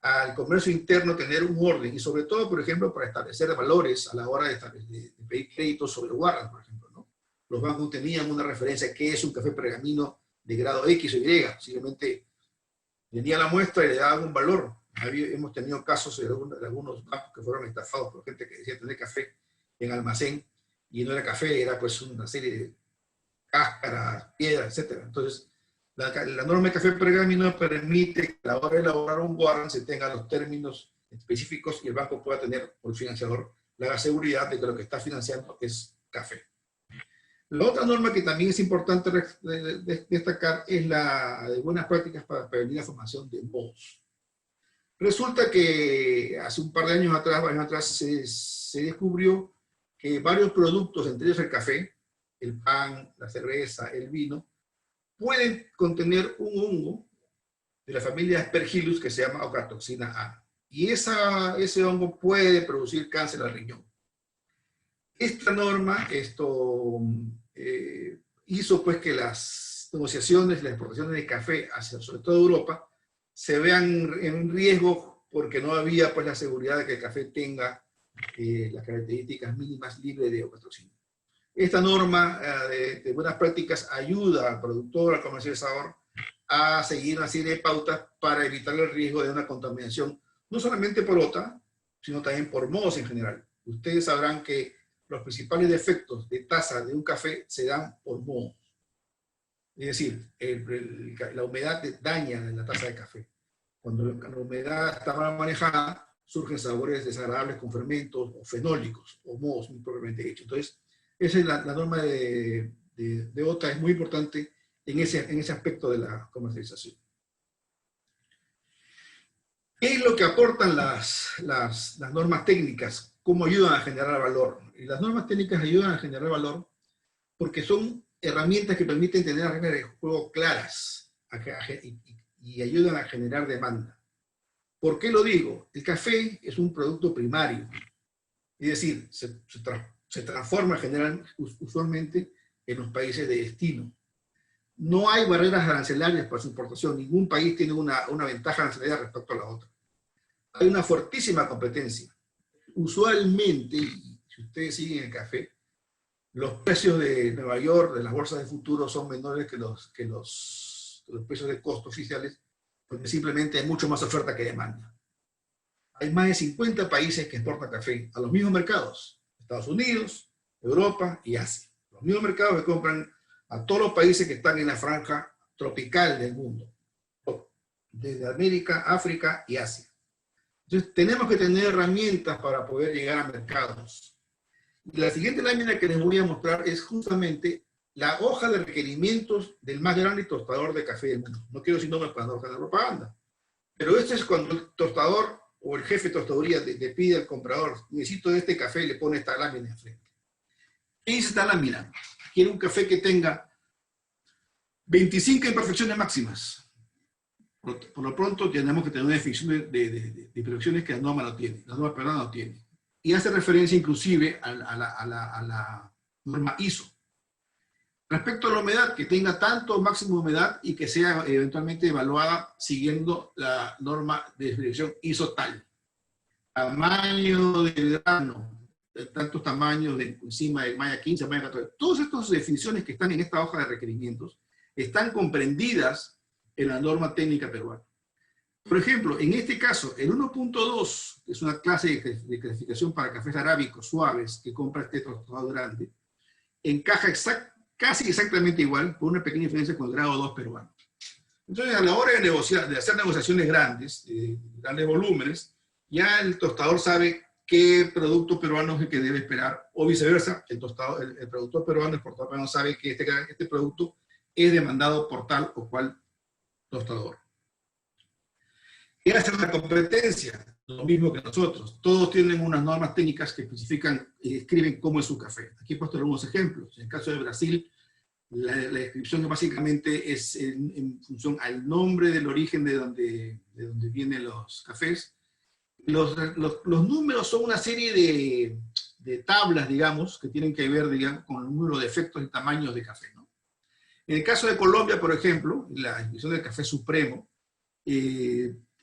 al comercio interno tener un orden, y sobre todo, por ejemplo, para establecer valores a la hora de pedir créditos sobre warrants, por ejemplo, ¿no? Los bancos tenían una referencia que es un café pergamino de grado X o Y, simplemente venía la muestra y le daban un valor. Hemos tenido casos de algunos bancos que fueron estafados por gente que decía tener café en almacén, y no era café, era pues una serie de cáscaras, piedras, etc. Entonces, la norma de café pergamino permite que a la hora de elaborar un warrant se tengan los términos específicos y el banco pueda tener, por el financiador, la seguridad de que lo que está financiando es café. La otra norma que también es importante destacar es la de buenas prácticas para prevenir la formación de mohos. Resulta que hace un par de años atrás, se descubrió que varios productos, entre ellos el café, el pan, la cerveza, el vino, pueden contener un hongo de la familia Aspergillus que se llama ocratoxina A. Y ese hongo puede producir cáncer al riñón. Esta norma hizo pues que las negociaciones, las exportaciones de café hacia sobre todo Europa se vean en riesgo porque no había pues la seguridad de que el café tenga las características mínimas libres de ocratoxina. Esta norma de buenas prácticas ayuda al productor, al comercializador, a seguir una serie de pautas para evitar el riesgo de una contaminación, no solamente por OTA, sino también por mohos en general. Ustedes sabrán que los principales defectos de taza de un café se dan por mohos. Es decir, la humedad daña la taza de café. Cuando la humedad está mal manejada, surgen sabores desagradables con fermentos o fenólicos, o mohos muy propiamente dicho. Entonces, esa es la norma de OTA, es muy importante en ese aspecto de la comercialización. ¿Qué es lo que aportan las normas técnicas? ¿Cómo ayudan a generar valor? Y las normas técnicas ayudan a generar valor porque son herramientas que permiten tener reglas de juego claras y ayudan a generar demanda. ¿Por qué lo digo? El café es un producto primario, es decir, se transforma usualmente en los países de destino. No hay barreras arancelarias para su importación, ningún país tiene una ventaja arancelaria respecto a la otra. Hay una fortísima competencia. Usualmente, si ustedes siguen el café, los precios de Nueva York, de las bolsas de futuro, son menores que los precios de costo oficiales, porque simplemente hay mucho más oferta que demanda. Hay más de 50 países que exportan café a los mismos mercados, Estados Unidos, Europa y Asia. Los mismos mercados que compran a todos los países que están en la franja tropical del mundo, desde América, África y Asia. Entonces tenemos que tener herramientas para poder llegar a mercados. Y la siguiente lámina que les voy a mostrar es justamente la hoja de requerimientos del más grande tostador de café del mundo. No quiero decir nombres para no hacer propaganda, pero esto es cuando el tostador o el jefe de tostaduría le pide al comprador, necesito este café, y le pone esta lámina enfrente. ¿Qué dice esta lámina? Quiere un café que tenga 25 imperfecciones máximas. Por lo pronto tenemos que tener una definición de imperfecciones que la norma no tiene, la norma peruana no tiene. Y hace referencia inclusive a la norma ISO. Respecto a la humedad, que tenga tanto máximo de humedad y que sea eventualmente evaluada siguiendo la norma de definición ISO tal. Tamaño del grano, tantos tamaños de encima de malla 15, malla 14. Todas estas definiciones que están en esta hoja de requerimientos están comprendidas en la norma técnica peruana. Por ejemplo, en este caso, el 1.2, que es una clase de clasificación para cafés arábicos suaves que compra este tostador grande, encaja casi exactamente igual, por una pequeña diferencia con el grado 2 peruano. Entonces, a la hora de negociar, de hacer negociaciones grandes, grandes volúmenes, ya el tostador sabe qué producto peruano es el que debe esperar, o viceversa, el productor peruano, el exportador peruano sabe que este producto es demandado por tal o cual tostador. ¿Qué hace la competencia? Lo mismo que nosotros. Todos tienen unas normas técnicas que especifican y describen cómo es su café. Aquí he puesto algunos ejemplos. En el caso de Brasil, la descripción básicamente es en función al nombre del origen de donde vienen los cafés. Los números son una serie de tablas, digamos, que tienen que ver, digamos, con el número de efectos y tamaños de café, ¿no? En el caso de Colombia, por ejemplo, la descripción del café supremo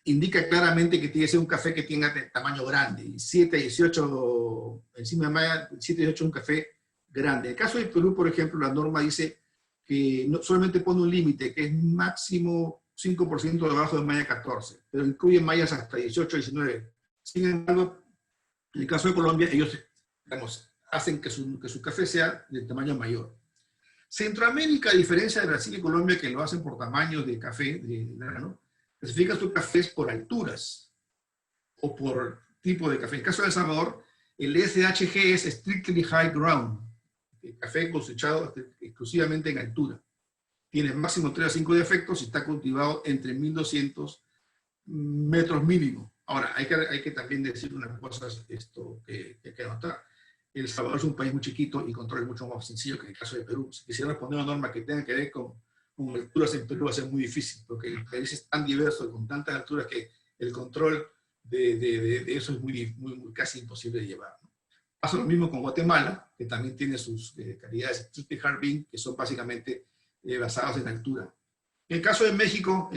indica claramente que tiene que ser un café que tenga tamaño grande, 7 a 18, encima de malla, 7 a 18 es un café grande. En el caso de Perú, por ejemplo, la norma dice que no, solamente pone un límite, que es máximo 5% debajo de malla 14, pero incluye mallas hasta 18 a 19. Sin embargo, en el caso de Colombia, ellos, digamos, hacen que su café sea de tamaño mayor. Centroamérica, a diferencia de Brasil y Colombia, que lo hacen por tamaños de café, de grano, clasifican sus cafés por alturas o por tipo de café. En el caso de El Salvador, el SHG es Strictly High Ground, café cosechado exclusivamente en altura. Tiene máximo 3 a 5 defectos y está cultivado entre 1200 metros mínimo. Ahora, hay que también decir una cosa que hay que anotar. El Salvador es un país muy chiquito y control es mucho más sencillo que en el caso de Perú. Si quisiéramos poner una norma que tenga que ver con alturas en Perú va a ser muy difícil, porque el país es tan diverso, con tantas alturas, que el control de eso es muy casi imposible de llevar, ¿no? Pasa lo mismo con Guatemala, que también tiene sus calidades Strictly Hard Bean, que son básicamente basadas en altura. En el caso de México,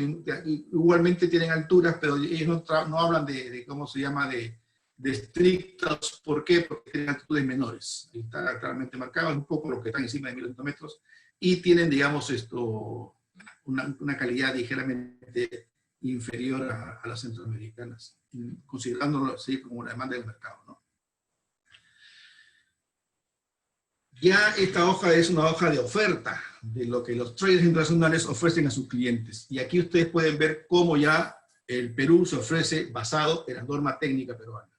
igualmente tienen alturas, pero ellos no hablan de ¿cómo se llama?, de estrictos. ¿Por qué? Porque tienen altitudes menores. Ahí está claramente marcado, es un poco lo que están encima de 1200 metros, y tienen, digamos, una calidad ligeramente inferior a las centroamericanas, considerándolo así como la demanda del mercado, ¿no? Ya esta hoja es una hoja de oferta de lo que los traders internacionales ofrecen a sus clientes. Y aquí ustedes pueden ver cómo ya el Perú se ofrece basado en la norma técnica peruana.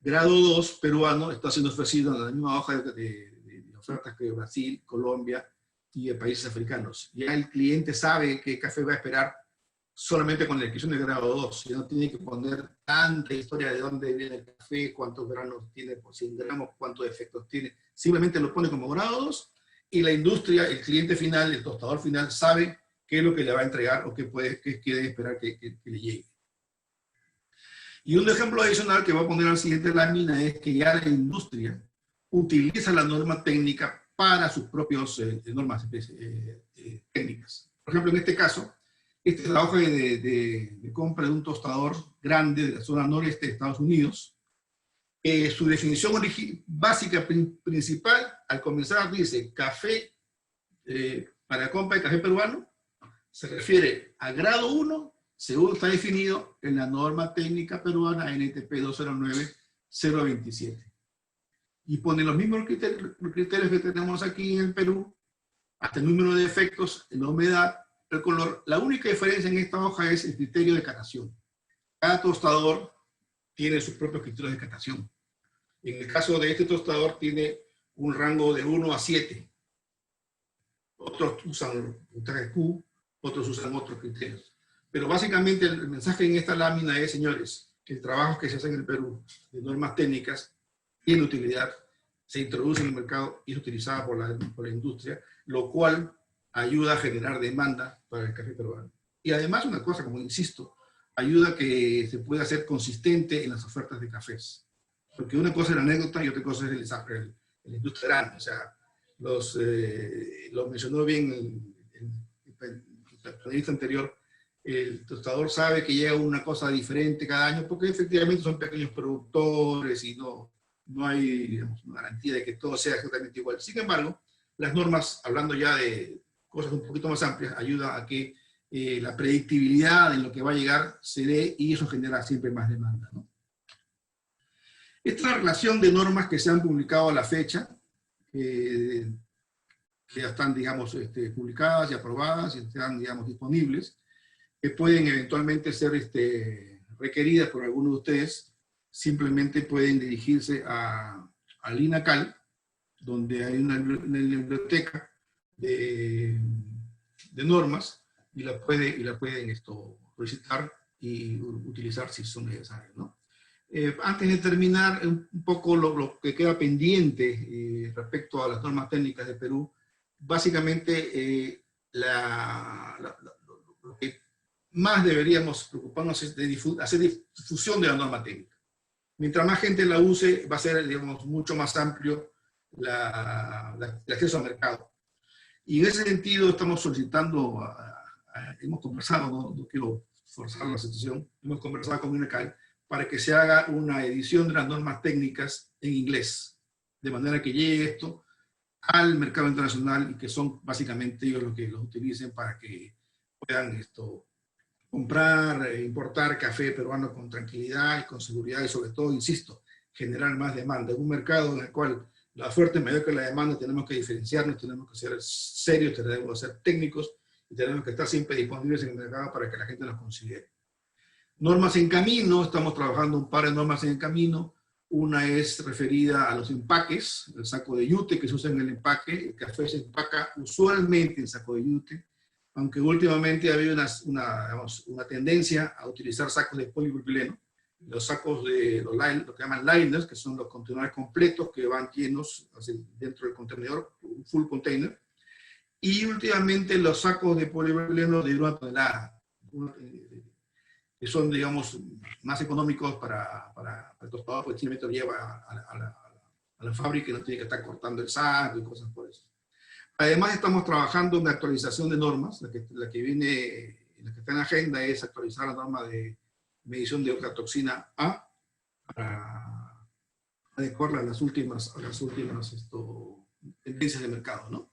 Grado 2 peruano está siendo ofrecido en la misma hoja de ofertas que Brasil, Colombia y países africanos. Ya el cliente sabe qué café va a esperar solamente con la descripción de grado 2. Ya no tiene que poner tanta historia de dónde viene el café, cuántos granos tiene por 100 gramos, cuántos efectos tiene. Simplemente lo pone como grado 2 y la industria, el cliente final, el tostador final, sabe qué es lo que le va a entregar o qué debe esperar que le llegue. Y un ejemplo adicional que voy a poner en la siguiente lámina es que ya la industria utiliza la norma técnica para sus propias normas técnicas. Por ejemplo, en este caso, esta es la hoja de compra de un tostador grande de la zona noreste de Estados Unidos. Su definición básica principal, al comenzar, dice café para compra de café peruano, se refiere a grado 1, según está definido en la norma técnica peruana NTP 209-027. Y pone los mismos criterios que tenemos aquí en el Perú, hasta el número de efectos, la humedad, el color. La única diferencia en esta hoja es el criterio de catación. Cada tostador tiene sus propios criterios de catación. En el caso de este tostador tiene un rango de 1 a 7. Otros usan puntaje Q, otros usan otros criterios. Pero básicamente el mensaje en esta lámina es, señores, que el trabajo que se hace en el Perú de normas técnicas tiene utilidad, se introduce en el mercado y es utilizada por la industria, lo cual ayuda a generar demanda para el café peruano. Y además una cosa, como insisto, ayuda a que se pueda ser consistente en las ofertas de cafés. Porque una cosa es la anécdota y otra cosa es el industria grande. O sea, lo mencionó bien el panelista anterior, el tostador sabe que llega una cosa diferente cada año porque efectivamente son pequeños productores y no hay, digamos, una garantía de que todo sea exactamente igual. Sin embargo, las normas, hablando ya de cosas un poquito más amplias, ayuda a que la predictibilidad en lo que va a llegar se dé y eso genera siempre más demanda, ¿no? Esta es la relación de normas que se han publicado a la fecha, que ya están, digamos, publicadas y aprobadas y están, digamos, disponibles, que pueden eventualmente ser requeridas por algunos de ustedes. Simplemente pueden dirigirse al INACAL, donde hay una biblioteca de normas, y la pueden solicitar y utilizar si son necesarias, ¿no? Antes de terminar, un poco lo que queda pendiente respecto a las normas técnicas de Perú, básicamente lo que más deberíamos preocuparnos es de hacer difusión de la norma técnica. Mientras más gente la use, va a ser, digamos, mucho más amplio el acceso al mercado. Y en ese sentido estamos solicitando, hemos conversado, no quiero forzar la situación, hemos conversado con INACAL para que se haga una edición de las normas técnicas en inglés, de manera que llegue esto al mercado internacional y que son básicamente ellos los que los utilicen para que puedan comprar e importar café peruano con tranquilidad y con seguridad y sobre todo, insisto, generar más demanda. En un mercado en el cual la oferta es mayor que la demanda, tenemos que diferenciarnos, tenemos que ser serios, tenemos que ser técnicos y tenemos que estar siempre disponibles en el mercado para que la gente nos considere. Normas en camino, estamos trabajando un par de normas en camino, Una es referida a los empaques, el saco de yute que se usa en el empaque. El café se empaca usualmente en saco de yute, aunque últimamente ha habido una tendencia a utilizar sacos de polipropileno. Los sacos de lo que llaman liners, que son los contenedores completos que van llenos dentro del contenedor, un full container. Y últimamente los sacos de polipropileno de 1 tonelada, que son, digamos, más económicos para el tostador, porque simplemente lo lleva a la fábrica y no tiene que estar cortando el saco y cosas por eso. Además, estamos trabajando en la actualización de normas. La que viene, la que está en la agenda es actualizar la norma de medición de octatoxina A para adecuarla a las últimas tendencias de mercado, ¿no?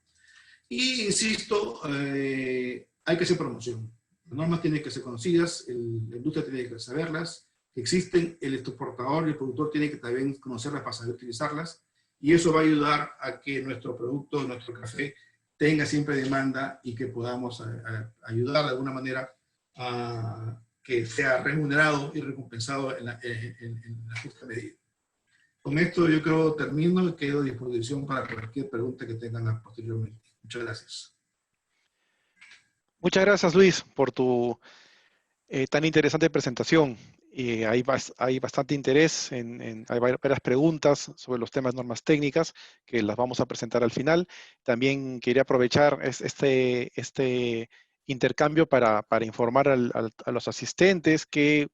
Y insisto, hay que hacer promoción. Las normas tienen que ser conocidas, la industria tiene que saberlas, existen, el exportador y el productor tienen que también conocerlas para saber utilizarlas, y eso va a ayudar a que nuestro producto, nuestro café, tenga siempre demanda y que podamos ayudar de alguna manera a que sea remunerado y recompensado en la justa medida. Con esto yo creo termino y quedo a disposición para cualquier pregunta que tengan posteriormente. Muchas gracias. Muchas gracias, Luis, por tu tan interesante presentación. Hay bastante interés, hay varias preguntas sobre los temas normas técnicas que las vamos a presentar al final. También quería aprovechar este intercambio para informar a los asistentes que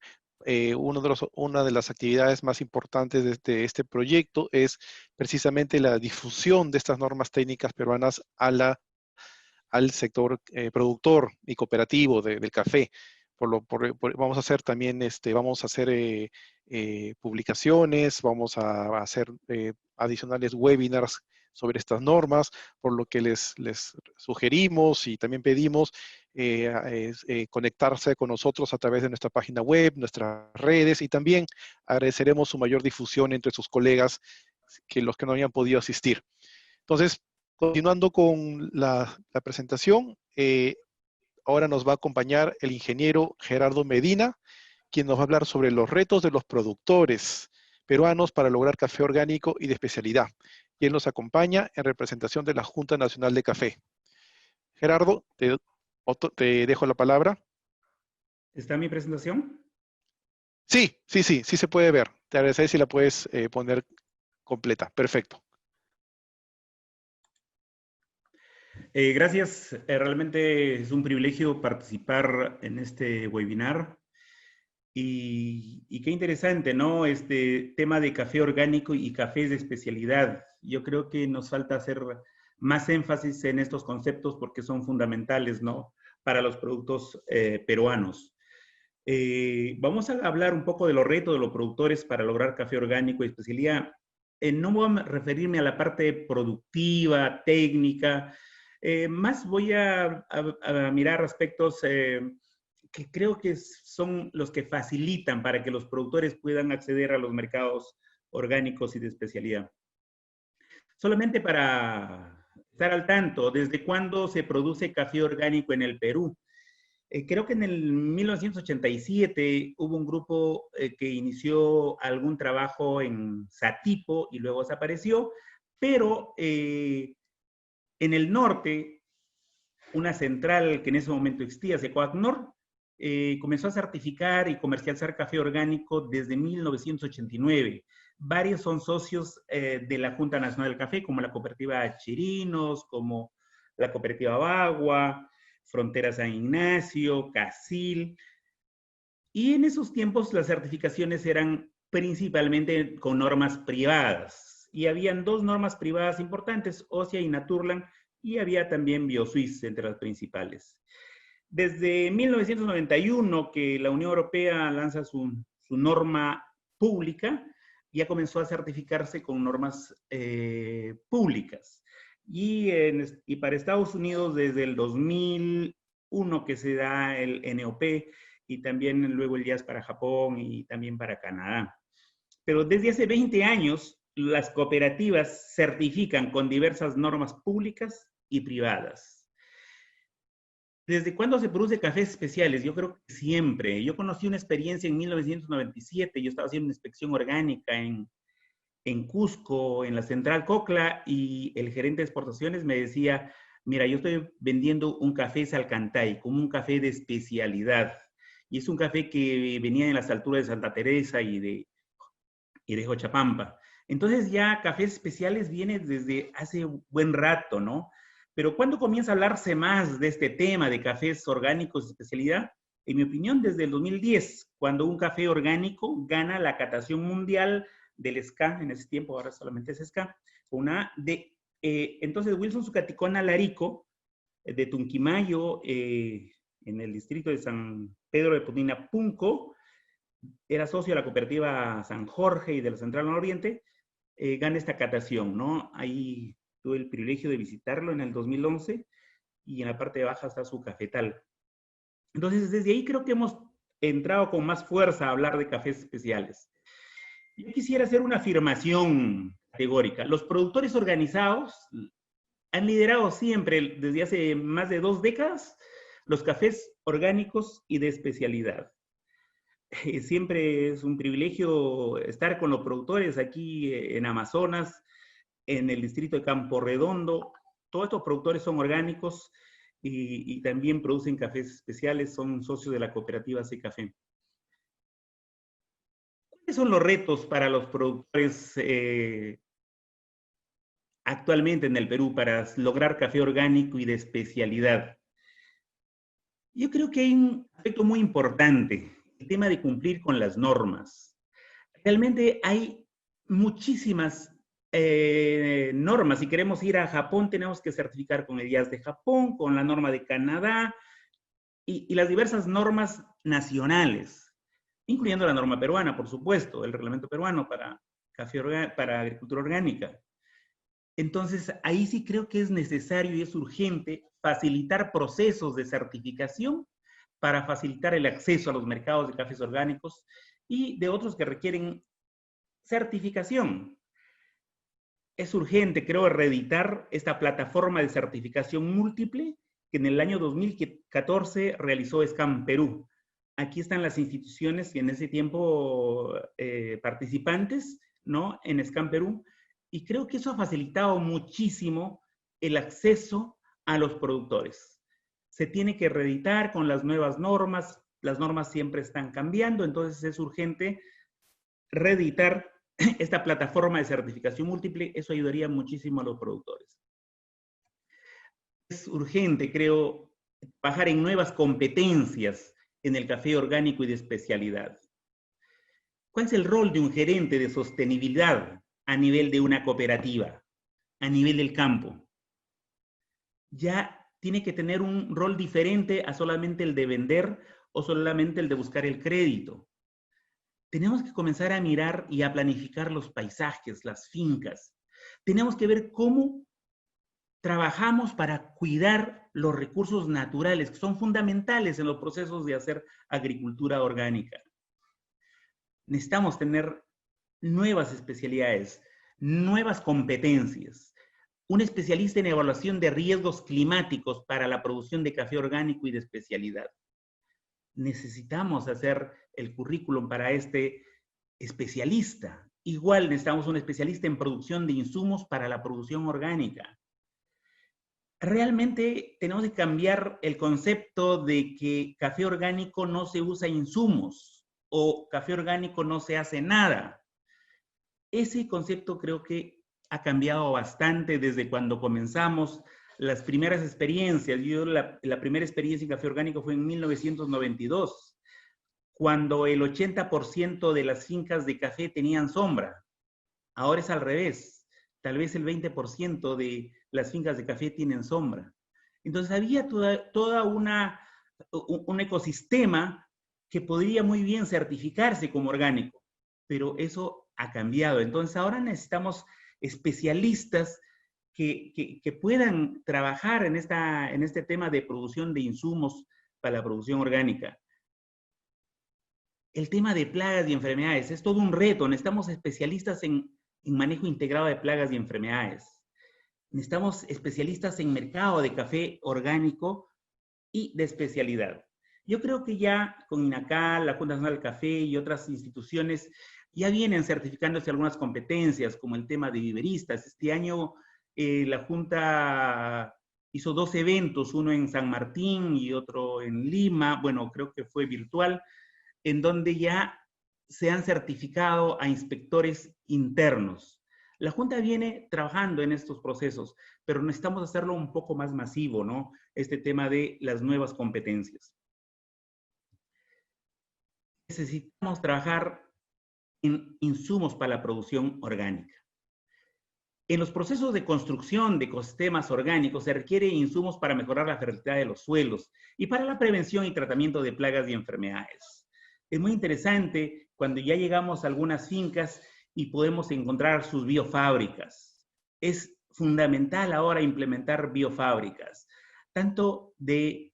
una de las actividades más importantes de este proyecto es precisamente la difusión de estas normas técnicas peruanas al sector productor y cooperativo del café. Vamos a hacer también, vamos a hacer publicaciones, vamos a hacer adicionales webinars sobre estas normas, por lo que les sugerimos y también pedimos conectarse con nosotros a través de nuestra página web, nuestras redes, y también agradeceremos su mayor difusión entre sus colegas, los que no hayan podido asistir. Entonces, continuando con la presentación, ahora nos va a acompañar el ingeniero Gerardo Medina, quien nos va a hablar sobre los retos de los productores peruanos para lograr café orgánico y de especialidad. Y él nos acompaña en representación de la Junta Nacional de Café. Gerardo, te dejo la palabra. ¿Está mi presentación? Sí se puede ver. Te agradeceré si la puedes poner completa. Perfecto. Gracias. Realmente es un privilegio participar en este webinar. Y qué interesante, ¿no? Este tema de café orgánico y cafés de especialidad. Yo creo que nos falta hacer más énfasis en estos conceptos porque son fundamentales, ¿no? Para los productos peruanos. Vamos a hablar un poco de los retos de los productores para lograr café orgánico y especialidad. No voy a referirme a la parte productiva, técnica, más voy a mirar aspectos que creo que son los que facilitan para que los productores puedan acceder a los mercados orgánicos y de especialidad. Solamente para estar al tanto, ¿desde cuándo se produce café orgánico en el Perú? Creo que en el 1987 hubo un grupo que inició algún trabajo en Satipo y luego desapareció, pero en el norte, una central que en ese momento existía, Secoacnor, comenzó a certificar y comercializar café orgánico desde 1989. Varios son socios de la Junta Nacional del Café, como la Cooperativa Chirinos, como la Cooperativa Bagua, Frontera San Ignacio, Casil. Y en esos tiempos las certificaciones eran principalmente con normas privadas. Y habían dos normas privadas importantes, OCIA y Naturland, y había también BioSuisse entre las principales. Desde 1991 que la Unión Europea lanza su norma pública, ya comenzó a certificarse con normas públicas. Y para Estados Unidos desde el 2001 que se da el NOP y también luego el JAS para Japón y también para Canadá. Pero desde hace 20 años las cooperativas certifican con diversas normas públicas y privadas. ¿Desde cuándo se produce cafés especiales? Yo creo que siempre. Yo conocí una experiencia en 1997, yo estaba haciendo una inspección orgánica en en Cusco, en la Central Cocla, y el gerente de exportaciones me decía, mira, yo estoy vendiendo un café Salcantay, como un café de especialidad. Y es un café que venía en las alturas de Santa Teresa y de Jochapampa. Entonces ya cafés especiales viene desde hace buen rato, ¿no? Pero ¿cuándo comienza a hablarse más de este tema de cafés orgánicos de especialidad? En mi opinión, desde el 2010, cuando un café orgánico gana la catación mundial del SCA, en ese tiempo, ahora solamente es SCA, entonces Wilson Zucaticona Larico, de Tunquimayo, en el distrito de San Pedro de Punina, Punco, era socio de la cooperativa San Jorge y de la Central Nororiente, gana esta catación, ¿no? Ahí tuve el privilegio de visitarlo en el 2011 y en la parte de baja está su cafetal. Entonces, desde ahí creo que hemos entrado con más fuerza a hablar de cafés especiales. Yo quisiera hacer una afirmación categórica. Los productores organizados han liderado siempre, desde hace más de 2 décadas, los cafés orgánicos y de especialidad. Siempre es un privilegio estar con los productores aquí en Amazonas, en el distrito de Campo Redondo. Todos estos productores son orgánicos y también producen cafés especiales, son socios de la cooperativa C-Café. ¿Cuáles son los retos para los productores actualmente en el Perú para lograr café orgánico y de especialidad? Yo creo que hay un aspecto muy importante, el tema de cumplir con las normas. Realmente hay muchísimas normas. Si queremos ir a Japón, tenemos que certificar con el IAS de Japón, con la norma de Canadá y las diversas normas nacionales, incluyendo la norma peruana, por supuesto, el reglamento peruano para agricultura orgánica. Entonces, ahí sí creo que es necesario y es urgente facilitar procesos de certificación para facilitar el acceso a los mercados de cafés orgánicos y de otros que requieren certificación. Es urgente, creo, reeditar esta plataforma de certificación múltiple que en el año 2014 realizó SCAM Perú. Aquí están las instituciones y en ese tiempo participantes, ¿no? En SCAM Perú. Y creo que eso ha facilitado muchísimo el acceso a los productores. Se tiene que reeditar con las nuevas normas. Las normas siempre están cambiando, entonces es urgente reeditar esta plataforma de certificación múltiple. Eso ayudaría muchísimo a los productores. Es urgente, creo, trabajar en nuevas competencias en el café orgánico y de especialidad. ¿Cuál es el rol de un gerente de sostenibilidad a nivel de una cooperativa, a nivel del campo? Ya tiene que tener un rol diferente a solamente el de vender o solamente el de buscar el crédito. Tenemos que comenzar a mirar y a planificar los paisajes, las fincas. Tenemos que ver cómo trabajamos para cuidar los recursos naturales, que son fundamentales en los procesos de hacer agricultura orgánica. Necesitamos tener nuevas especialidades, nuevas competencias. Un especialista en evaluación de riesgos climáticos para la producción de café orgánico y de especialidad. Necesitamos hacer el currículum para este especialista. Igual necesitamos un especialista en producción de insumos para la producción orgánica. Realmente tenemos que cambiar el concepto de que café orgánico no se usa insumos o café orgánico no se hace nada. Ese concepto creo que ha cambiado bastante desde cuando comenzamos las primeras experiencias. Yo la primera experiencia en café orgánico fue en 1992, cuando el 80% de las fincas de café tenían sombra. Ahora es al revés. Tal vez el 20% de las fincas de café tienen sombra. Entonces había toda un ecosistema que podría muy bien certificarse como orgánico, pero eso ha cambiado. Entonces ahora necesitamos especialistas que puedan trabajar en este tema de producción de insumos para la producción orgánica. El tema de plagas y enfermedades es todo un reto. Necesitamos especialistas en manejo integrado de plagas y enfermedades. Necesitamos especialistas en mercado de café orgánico y de especialidad. Yo creo que ya con INACAL, la Junta Nacional del Café y otras instituciones ya vienen certificándose algunas competencias, como el tema de viveristas. Este año la Junta hizo 2 eventos, uno en San Martín y otro en Lima, bueno, creo que fue virtual, en donde ya se han certificado a inspectores internos. La Junta viene trabajando en estos procesos, pero necesitamos hacerlo un poco más masivo, ¿no? Este tema de las nuevas competencias. Necesitamos trabajar en insumos para la producción orgánica. En los procesos de construcción de ecosistemas orgánicos se requieren insumos para mejorar la fertilidad de los suelos y para la prevención y tratamiento de plagas y enfermedades. Es muy interesante cuando ya llegamos a algunas fincas y podemos encontrar sus biofábricas. Es fundamental ahora implementar biofábricas, tanto de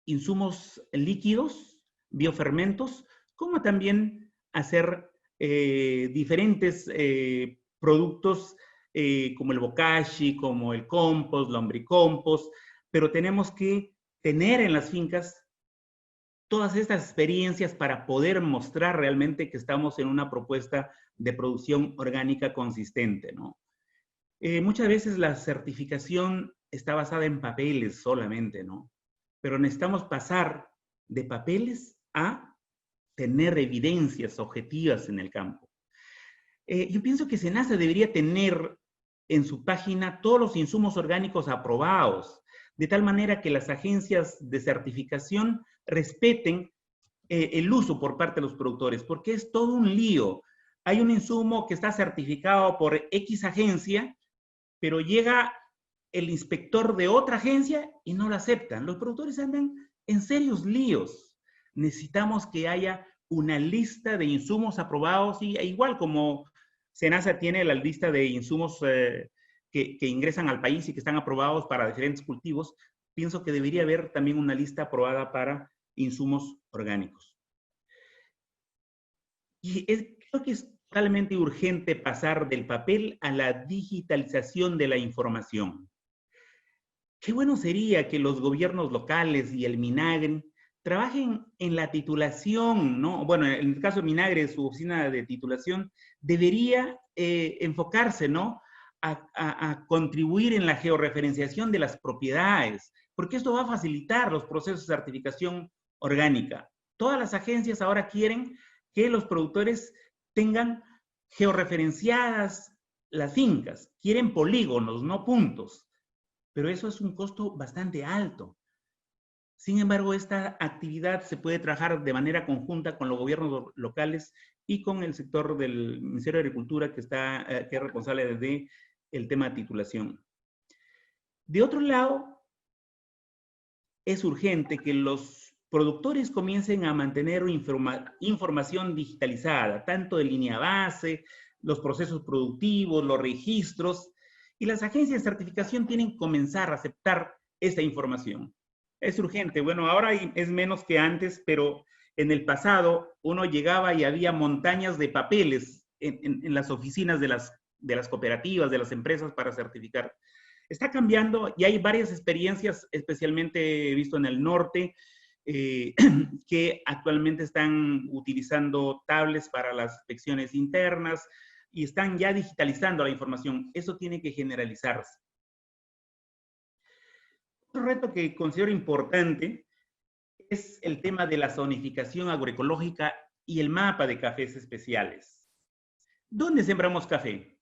insumos líquidos, biofermentos, como también hacer diferentes productos como el bokashi, como el compost, lombricompost, pero tenemos que tener en las fincas todas estas experiencias para poder mostrar realmente que estamos en una propuesta de producción orgánica consistente, ¿no? Muchas veces la certificación está basada en papeles solamente, ¿no? Pero necesitamos pasar de papeles a tener evidencias objetivas en el campo. Yo pienso que SENASA debería tener en su página todos los insumos orgánicos aprobados, de tal manera que las agencias de certificación respeten el uso por parte de los productores, porque es todo un lío. Hay un insumo que está certificado por X agencia, pero llega el inspector de otra agencia y no lo aceptan. Los productores andan en serios líos. Necesitamos que haya una lista de insumos aprobados y igual como SENASA tiene la lista de insumos que ingresan al país y que están aprobados para diferentes cultivos, pienso que debería haber también una lista aprobada para insumos orgánicos. Y creo que es totalmente urgente pasar del papel a la digitalización de la información. Qué bueno sería que los gobiernos locales y el MINAGRE trabajen en la titulación, ¿no? Bueno, en el caso de MINAGRE, su oficina de titulación debería enfocarse, ¿no? A contribuir en la georreferenciación de las propiedades, porque esto va a facilitar los procesos de certificación orgánica. Todas las agencias ahora quieren que los productores tengan georreferenciadas las fincas, quieren polígonos, no puntos, pero eso es un costo bastante alto. Sin embargo, esta actividad se puede trabajar de manera conjunta con los gobiernos locales y con el sector del Ministerio de Agricultura que es responsable del tema de titulación. De otro lado, es urgente que los productores comiencen a mantener información digitalizada, tanto de línea base, los procesos productivos, los registros, y las agencias de certificación tienen que comenzar a aceptar esta información. Es urgente. Bueno, ahora es menos que antes, pero en el pasado uno llegaba y había montañas de papeles en las oficinas de las cooperativas, de las empresas para certificar. Está cambiando y hay varias experiencias, especialmente he visto en el norte, que actualmente están utilizando tablets para las inspecciones internas y están ya digitalizando la información. Eso tiene que generalizarse. Otro reto que considero importante es el tema de la zonificación agroecológica y el mapa de cafés especiales. ¿Dónde sembramos café?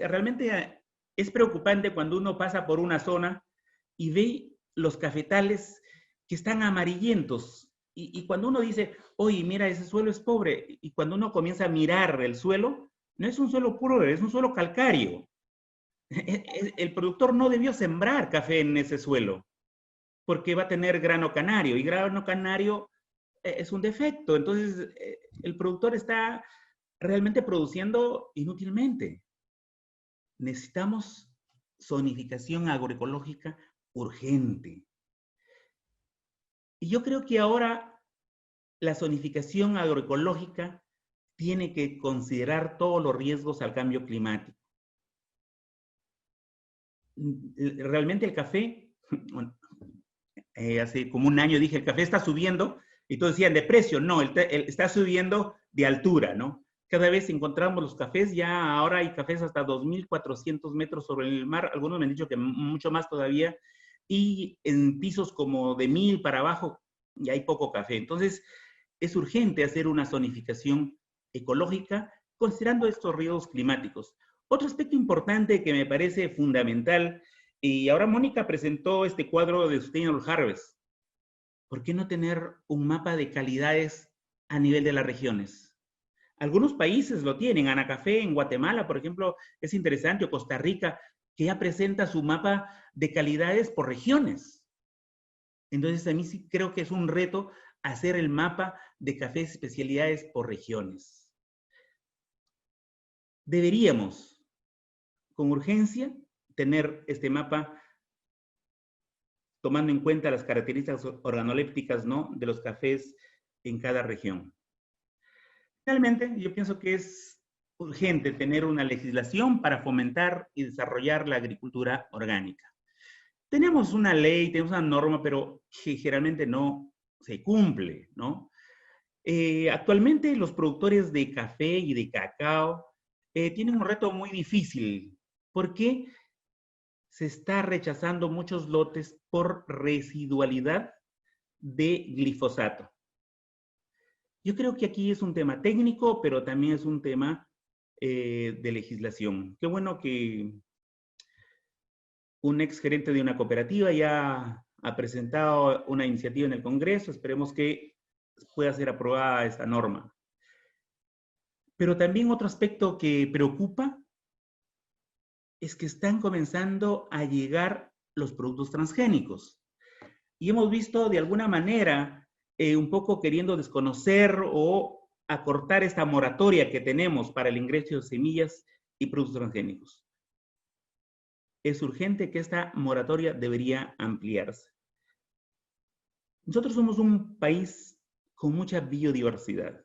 Realmente es preocupante cuando uno pasa por una zona y ve los cafetales que están amarillentos. Y cuando uno dice, oye, mira, ese suelo es pobre, y cuando uno comienza a mirar el suelo, no es un suelo puro, es un suelo calcáreo. El productor no debió sembrar café en ese suelo, porque va a tener grano canario, y grano canario es un defecto. Entonces, el productor está realmente produciendo inútilmente. Necesitamos zonificación agroecológica urgente. Y yo creo que ahora la zonificación agroecológica tiene que considerar todos los riesgos al cambio climático. Realmente el café, bueno, hace como un año dije, el café está subiendo, Y todos decían, de precio, no, está subiendo de altura, ¿no? Cada vez encontramos los cafés, ya ahora hay cafés hasta 2.400 metros sobre el mar, algunos me han dicho que mucho más todavía, y en pisos como de 1.000 para abajo ya hay poco café. Entonces, es urgente hacer una zonificación ecológica considerando estos riesgos climáticos. Otro aspecto importante que me parece fundamental, y ahora Mónica presentó este cuadro de Sustainable Harvest. ¿Por qué no tener un mapa de calidades a nivel de las regiones? Algunos países lo tienen. Anacafé en Guatemala, por ejemplo, es interesante, o Costa Rica, que ya presenta su mapa de calidades por regiones. Entonces, a mí sí creo que es un reto hacer el mapa de cafés especialidades por regiones. Deberíamos, con urgencia, tener este mapa tomando en cuenta las características organolépticas, ¿no?, de los cafés en cada región. Finalmente, yo pienso que es urgente tener una legislación para fomentar y desarrollar la agricultura orgánica. Tenemos una ley, tenemos una norma, pero que generalmente no se cumple, ¿no? Actualmente los productores de café y de cacao tienen un reto muy difícil porque se está rechazando muchos lotes por residualidad de glifosato. Yo creo que aquí es un tema técnico, pero también es un tema de legislación. Qué bueno que un ex gerente de una cooperativa ya ha presentado una iniciativa en el Congreso. Esperemos que pueda ser aprobada esta norma. Pero también otro aspecto que preocupa es que están comenzando a llegar los productos transgénicos. Y hemos visto de alguna manera un poco queriendo desconocer o acortar esta moratoria que tenemos para el ingreso de semillas y productos transgénicos. Es urgente que esta moratoria debería ampliarse. Nosotros somos un país con mucha biodiversidad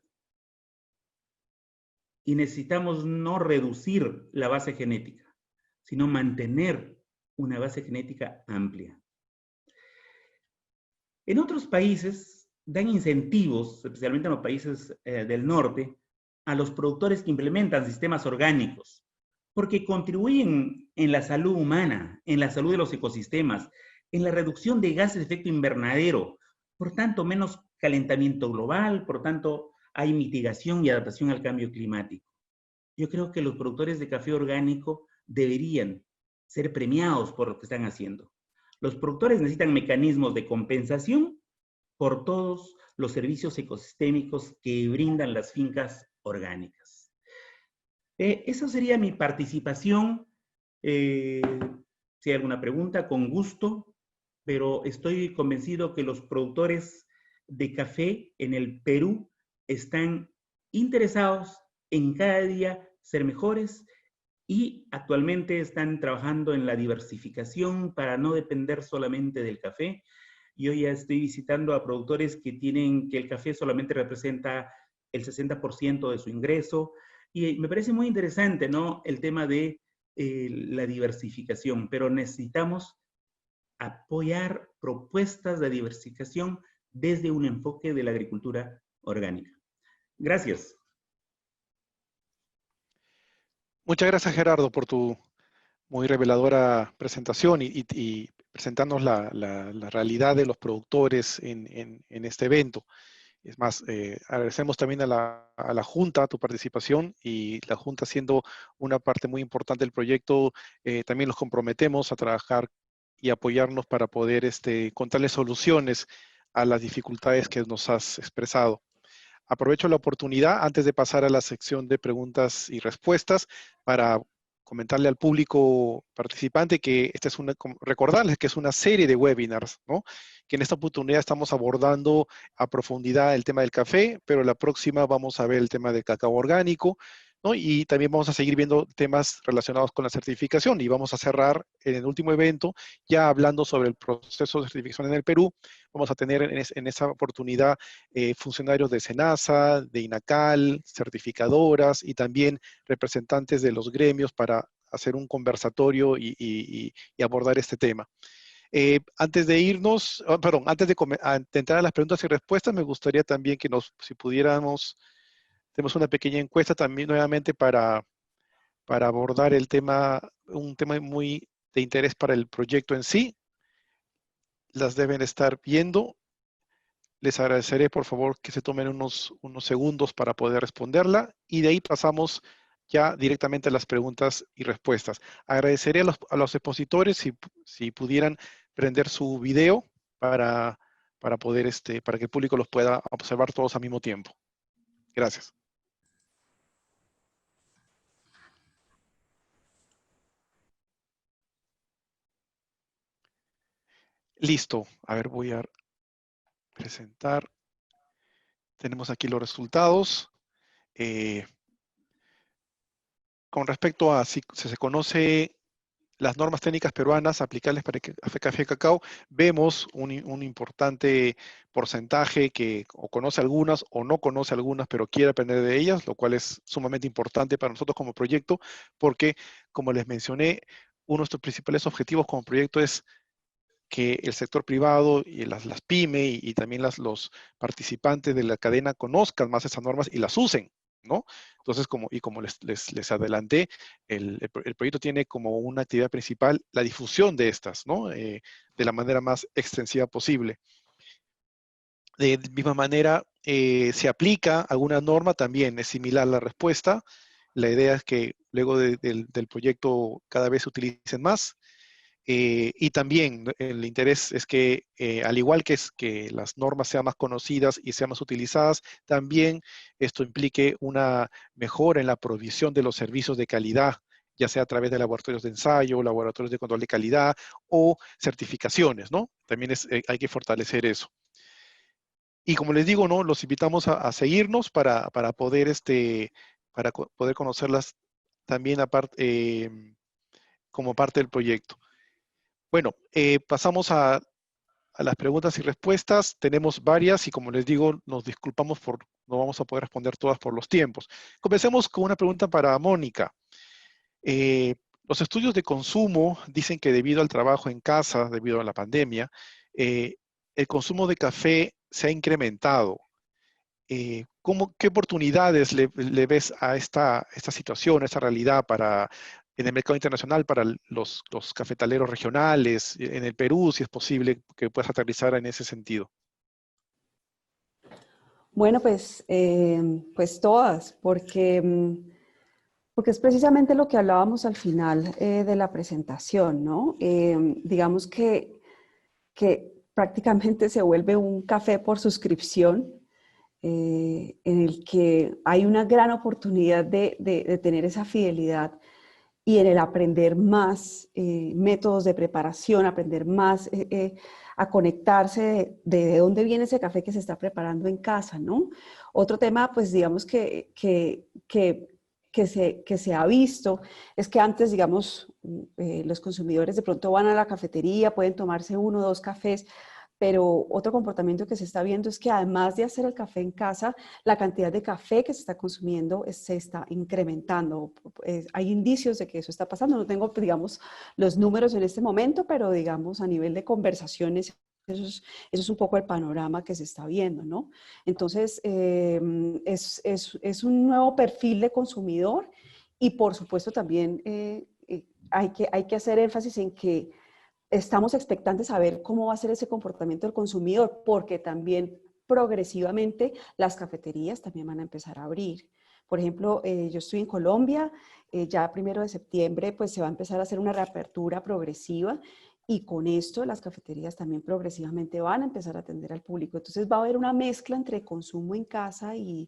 y necesitamos no reducir la base genética, sino mantener una base genética amplia. En otros países dan incentivos, especialmente en los países del norte, a los productores que implementan sistemas orgánicos, porque contribuyen en la salud humana, en la salud de los ecosistemas, en la reducción de gases de efecto invernadero, por tanto, menos calentamiento global, por tanto, hay mitigación y adaptación al cambio climático. Yo creo que los productores de café orgánico deberían ser premiados por lo que están haciendo. Los productores necesitan mecanismos de compensación por todos los servicios ecosistémicos que brindan las fincas orgánicas. Esa sería mi participación. Si hay alguna pregunta, con gusto, pero estoy convencido que los productores de café en el Perú están interesados en cada día ser mejores y actualmente están trabajando en la diversificación para no depender solamente del café. Yo ya estoy visitando a productores que el café solamente representa el 60% de su ingreso, y me parece muy interesante, ¿no?, el tema de la diversificación, pero necesitamos apoyar propuestas de diversificación desde un enfoque de la agricultura orgánica. Gracias. Muchas gracias, Gerardo, por tu muy reveladora presentación y presentarnos la realidad de los productores en este evento. Es más, agradecemos también a la Junta tu participación, y la Junta, siendo una parte muy importante del proyecto, también nos comprometemos a trabajar y apoyarnos para poder encontrarle soluciones a las dificultades que nos has expresado. Aprovecho la oportunidad, antes de pasar a la sección de preguntas y respuestas, para comentarle al público participante que recordarles que es una serie de webinars, ¿no?, que en esta oportunidad estamos abordando a profundidad el tema del café, pero la próxima vamos a ver el tema del cacao orgánico, ¿no? Y también vamos a seguir viendo temas relacionados con la certificación, y vamos a cerrar en el último evento ya hablando sobre el proceso de certificación en el Perú. Vamos a tener en esa oportunidad funcionarios de SENASA, de INACAL, certificadoras y también representantes de los gremios para hacer un conversatorio y abordar este tema. Antes de irnos, perdón, antes de entrar a las preguntas y respuestas, me gustaría también que si pudiéramos, tenemos una pequeña encuesta también nuevamente para abordar el tema, un tema muy de interés para el proyecto en sí. Las deben estar viendo. Les agradeceré, por favor, que se tomen unos segundos para poder responderla y de ahí pasamos ya directamente a las preguntas y respuestas. Agradeceré a los expositores si pudieran prender su video para poder, para que el público los pueda observar todos al mismo tiempo. Gracias. Listo. A ver, voy a presentar. Tenemos aquí los resultados. Con respecto a si se conoce las normas técnicas peruanas aplicables para café y cacao, vemos un importante porcentaje que o conoce algunas o no conoce algunas, pero quiere aprender de ellas, lo cual es sumamente importante para nosotros como proyecto, porque, como les mencioné, uno de nuestros principales objetivos como proyecto es que el sector privado y las pyme y también los participantes de la cadena conozcan más esas normas y las usen, ¿no? Entonces, como les adelanté, el proyecto tiene como una actividad principal la difusión de estas, ¿no? De la manera más extensiva posible. De misma manera, se aplica alguna norma, también es similar la respuesta. La idea es que luego del proyecto cada vez se utilicen más. Y también el interés es que, al igual que las normas sean más conocidas y sean más utilizadas, también esto implique una mejora en la provisión de los servicios de calidad, ya sea a través de laboratorios de ensayo, laboratorios de control de calidad o certificaciones, ¿no? También hay que fortalecer eso. Y como les digo, ¿no? Los invitamos a seguirnos para poder, poder conocerlas también como parte del proyecto. Bueno, pasamos a las preguntas y respuestas. Tenemos varias y como les digo, nos disculpamos no vamos a poder responder todas por los tiempos. Comencemos con una pregunta para Mónica. Los estudios de consumo dicen que debido al trabajo en casa, debido a la pandemia, el consumo de café se ha incrementado. ¿Qué oportunidades le ves a esta situación, a esta realidad en el mercado internacional para los cafetaleros regionales, en el Perú, si es posible que puedas aterrizar en ese sentido? Bueno, pues todas, porque es precisamente lo que hablábamos al final de la presentación, ¿no? Digamos que prácticamente se vuelve un café por suscripción, en el que hay una gran oportunidad de tener esa fidelidad y en el aprender más métodos de preparación, aprender más a conectarse de dónde viene ese café que se está preparando en casa, ¿no? Otro tema, pues digamos que se ha visto es que antes, digamos, los consumidores de pronto van a la cafetería, pueden tomarse 1 o 2 cafés, pero otro comportamiento que se está viendo es que además de hacer el café en casa, la cantidad de café que se está consumiendo se está incrementando. Hay indicios de que eso está pasando. No tengo, digamos, los números en este momento, pero digamos a nivel de conversaciones, eso es un poco el panorama que se está viendo, ¿no? Entonces, es un nuevo perfil de consumidor y por supuesto también hay que hacer énfasis en que estamos expectantes a ver cómo va a ser ese comportamiento del consumidor, porque también progresivamente las cafeterías también van a empezar a abrir. Por ejemplo, yo estoy en Colombia, ya 1 de septiembre pues se va a empezar a hacer una reapertura progresiva y con esto las cafeterías también progresivamente van a empezar a atender al público. Entonces va a haber una mezcla entre consumo en casa y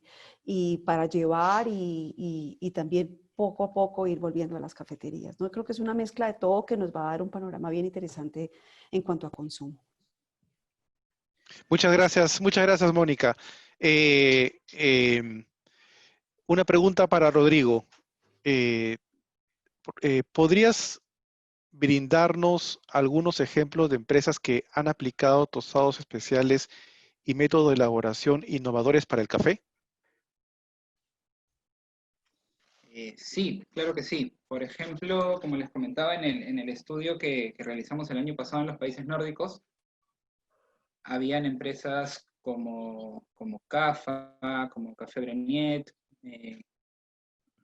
para llevar y también poco a poco ir volviendo a las cafeterías, ¿no? Creo que es una mezcla de todo que nos va a dar un panorama bien interesante en cuanto a consumo. Muchas gracias, Mónica. Una pregunta para Rodrigo. ¿Podrías brindarnos algunos ejemplos de empresas que han aplicado tostados especiales y métodos de elaboración innovadores para el café? Sí, claro que sí. Por ejemplo, como les comentaba en el estudio que realizamos el año pasado en los países nórdicos, habían empresas como CAFA, como Café Breniet,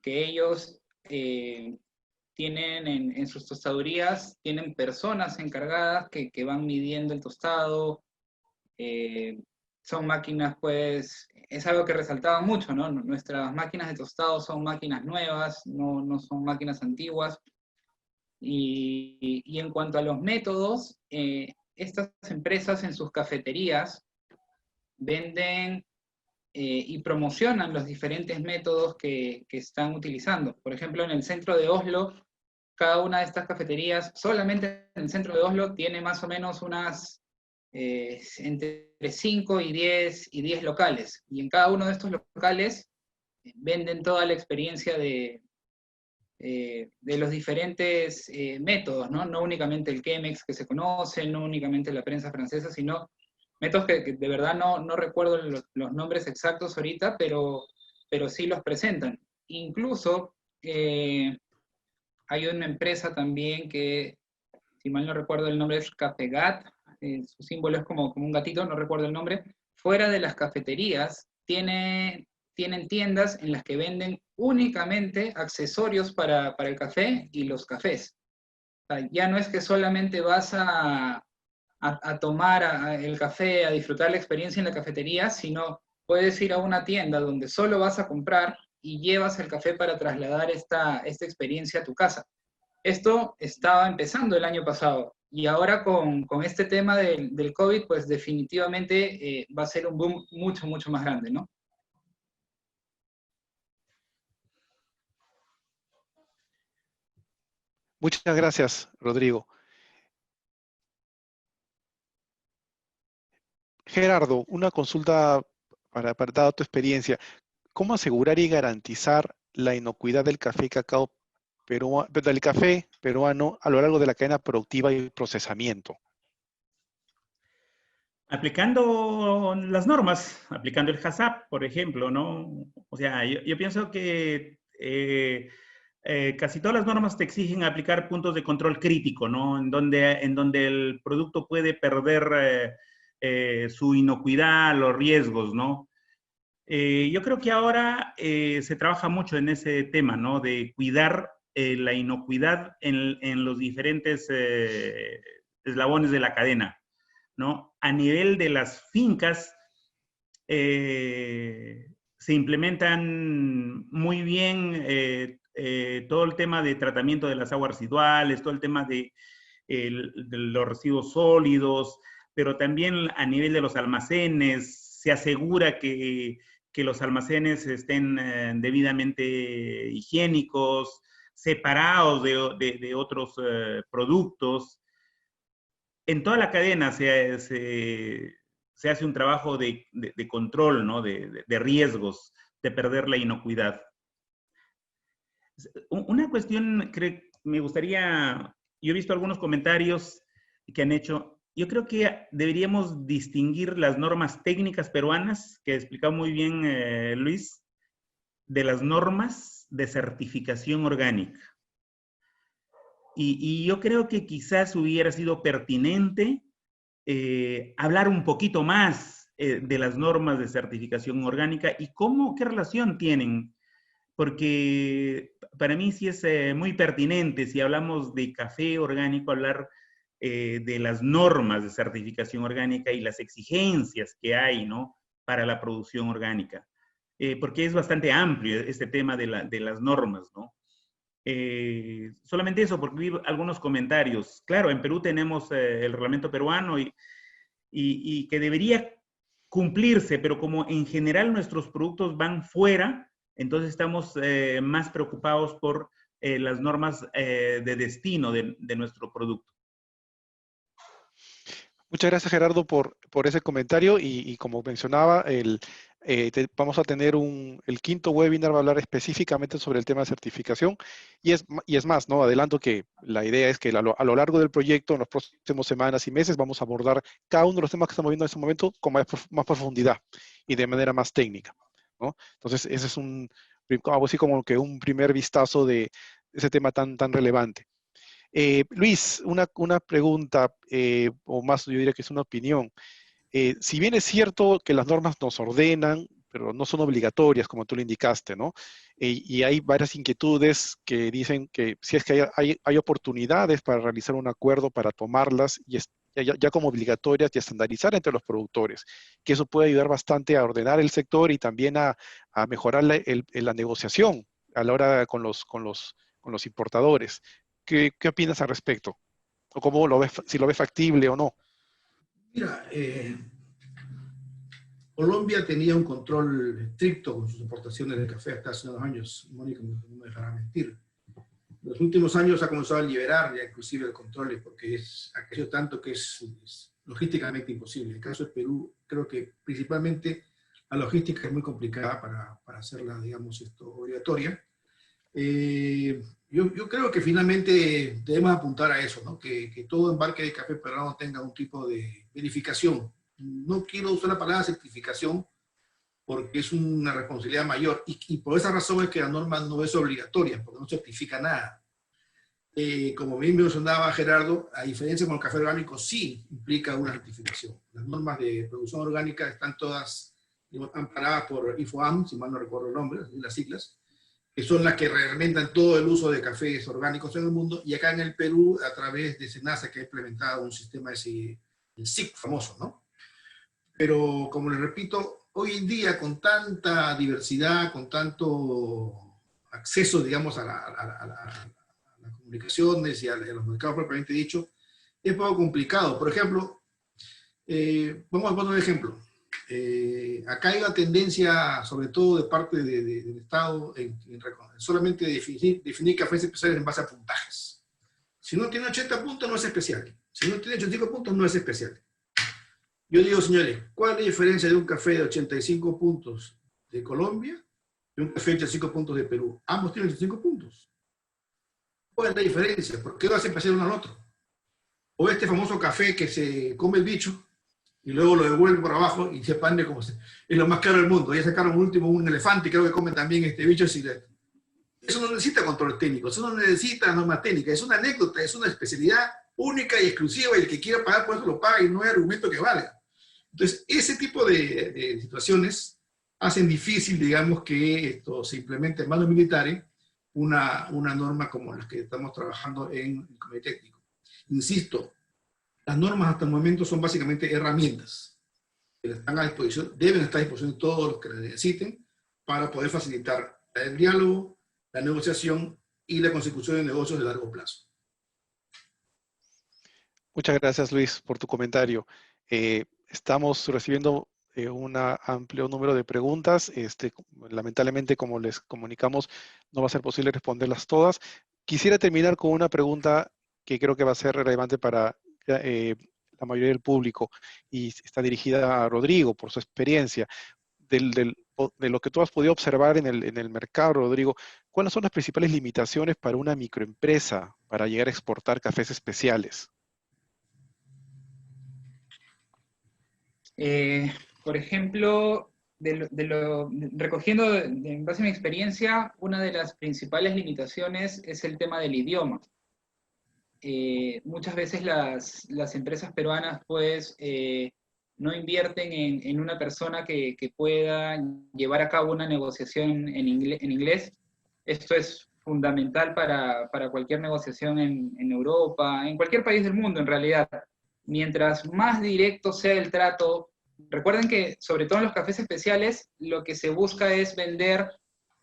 que ellos tienen en sus tostadurías, tienen personas encargadas que van midiendo el tostado. Son máquinas, pues, es algo que resaltaba mucho, ¿no? Nuestras máquinas de tostado son máquinas nuevas, no son máquinas antiguas. Y en cuanto a los métodos, estas empresas en sus cafeterías venden y promocionan los diferentes métodos que están utilizando. Por ejemplo, en el centro de Oslo, cada una de estas cafeterías, solamente en el centro de Oslo, tiene más o menos unas entre 5 y 10 locales. Y en cada uno de estos locales venden toda la experiencia de los diferentes métodos, ¿no? No únicamente el Chemex que se conoce, no únicamente la prensa francesa, sino métodos que de verdad no recuerdo los nombres exactos ahorita, pero sí los presentan. Incluso hay una empresa también que, si mal no recuerdo el nombre, es Cafegat, su símbolo es como un gatito, no recuerdo el nombre. Fuera de las cafeterías tienen tiendas en las que venden únicamente accesorios para el café y los cafés. O sea, ya no es que solamente vas a tomar el café, a disfrutar la experiencia en la cafetería, sino puedes ir a una tienda donde solo vas a comprar y llevas el café para trasladar esta experiencia a tu casa. Esto estaba empezando el año pasado y ahora con este tema del COVID, pues definitivamente va a ser un boom mucho, mucho más grande, ¿no? Muchas gracias, Rodrigo. Gerardo, una consulta para dada tu experiencia. ¿Cómo asegurar y garantizar la inocuidad del café y cacao del café peruano a lo largo de la cadena productiva y procesamiento? Aplicando las normas, aplicando el HACCP, por ejemplo, ¿no? O sea, yo pienso que casi todas las normas te exigen aplicar puntos de control crítico, ¿no? En donde el producto puede perder su inocuidad, los riesgos, ¿no? Yo creo que ahora se trabaja mucho en ese tema, ¿no? De cuidar la inocuidad en los diferentes eslabones de la cadena, ¿no? A nivel de las fincas, se implementan muy bien todo el tema de tratamiento de las aguas residuales, todo el tema de los residuos sólidos, pero también a nivel de los almacenes, se asegura que los almacenes estén debidamente higiénicos, separados de otros productos. En toda la cadena se hace un trabajo de control, ¿no? de riesgos, de perder la inocuidad. Una cuestión que me gustaría, yo he visto algunos comentarios que han hecho, yo creo que deberíamos distinguir las normas técnicas peruanas, que ha explicado muy bien Luis, de las normas de certificación orgánica. Y yo creo que quizás hubiera sido pertinente hablar un poquito más de las normas de certificación orgánica y qué relación tienen, porque para mí sí es muy pertinente, si hablamos de café orgánico, hablar de las normas de certificación orgánica y las exigencias que hay, ¿no? Para la producción orgánica, porque es bastante amplio este tema de las normas, ¿no? Solamente eso, porque vi algunos comentarios. Claro, en Perú tenemos el reglamento peruano y que debería cumplirse, pero como en general nuestros productos van fuera, entonces estamos más preocupados por las normas de destino de nuestro producto. Muchas gracias, Gerardo, por ese comentario y como mencionaba, vamos a tener el quinto webinar, va a hablar específicamente sobre el tema de certificación y es más, ¿no? Adelanto que la idea es que a lo largo del proyecto, en las próximas semanas y meses, vamos a abordar cada uno de los temas que estamos viendo en este momento con más profundidad y de manera más técnica, ¿no? Entonces, ese es un algo así como que un primer vistazo de ese tema tan relevante. Luis, una pregunta, o más yo diría que es una opinión. Si bien es cierto que las normas nos ordenan, pero no son obligatorias, como tú lo indicaste, ¿no? Y hay varias inquietudes que dicen que si es que hay oportunidades para realizar un acuerdo, para tomarlas y ya como obligatorias y estandarizar entre los productores, que eso puede ayudar bastante a ordenar el sector y también a mejorar la negociación a la hora con los importadores. ¿Qué opinas al respecto? ¿O cómo lo ves, si lo ves factible o no? Mira, Colombia tenía un control estricto con sus importaciones de café hasta hace unos años. Mónica no me dejará mentir. En los últimos años ha comenzado a liberar ya inclusive el control porque ha crecido tanto que es logísticamente imposible. En el caso de Perú, creo que principalmente la logística es muy complicada para hacerla, digamos, obligatoria. Yo creo que finalmente debemos apuntar a eso, ¿no? Que todo embarque de café peruano tenga un tipo de verificación. No quiero usar la palabra certificación porque es una responsabilidad mayor y por esa razón es que la norma no es obligatoria, porque no certifica nada. Como bien mencionaba Gerardo, a diferencia con el café orgánico sí implica una certificación. Las normas de producción orgánica están todas amparadas por IFOAM, si mal no recuerdo el nombre, las siglas, que son las que reglamentan todo el uso de cafés orgánicos en el mundo, y acá en el Perú, a través de SENASA, que ha implementado un sistema, el SIC famoso, ¿no? Pero, como les repito, hoy en día, con tanta diversidad, con tanto acceso, digamos, a las comunicaciones y a los mercados propiamente dicho, es poco complicado. Por ejemplo, vamos a poner un ejemplo. Acá hay una tendencia, sobre todo de parte del Estado, en solamente definir cafés especiales en base a puntajes. Si no tiene 80 puntos, no es especial. Si no tiene 85 puntos, no es especial. Yo digo, señores, ¿cuál es la diferencia de un café de 85 puntos de Colombia y un café de 85 puntos de Perú? Ambos tienen 85 puntos. ¿Cuál es la diferencia? ¿Por qué lo hacen especial uno al otro? O este famoso café que se come el bicho y luego lo devuelven por abajo y se expande como es lo más caro del mundo. Ya sacaron último un elefante y creo que comen también este bicho. Eso no necesita control técnico, eso no necesita norma técnica, es una anécdota, es una especialidad única y exclusiva y el que quiera pagar por eso lo paga y no hay argumento que valga. Entonces, ese tipo de situaciones hacen difícil, digamos, que esto se implemente en manos militares una norma como las que estamos trabajando en el Comité Técnico. Insisto, las normas hasta el momento son básicamente herramientas que están a disposición, deben estar a disposición de todos los que las necesiten para poder facilitar el diálogo, la negociación y la consecución de negocios de largo plazo. Muchas gracias, Luis, por tu comentario. Estamos recibiendo un amplio número de preguntas. Lamentablemente, como les comunicamos, no va a ser posible responderlas todas. Quisiera terminar con una pregunta que creo que va a ser relevante para la mayoría del público y está dirigida a Rodrigo por su experiencia. De lo que tú has podido observar en el mercado, Rodrigo, ¿cuáles son las principales limitaciones para una microempresa para llegar a exportar cafés especiales? Por ejemplo, recogiendo en base a mi experiencia, una de las principales limitaciones es el tema del idioma. Muchas veces las empresas peruanas pues no invierten en una persona que pueda llevar a cabo una negociación en inglés. Esto es fundamental para cualquier negociación en Europa, en cualquier país del mundo en realidad. Mientras más directo sea el trato, recuerden que sobre todo en los cafés especiales lo que se busca es vender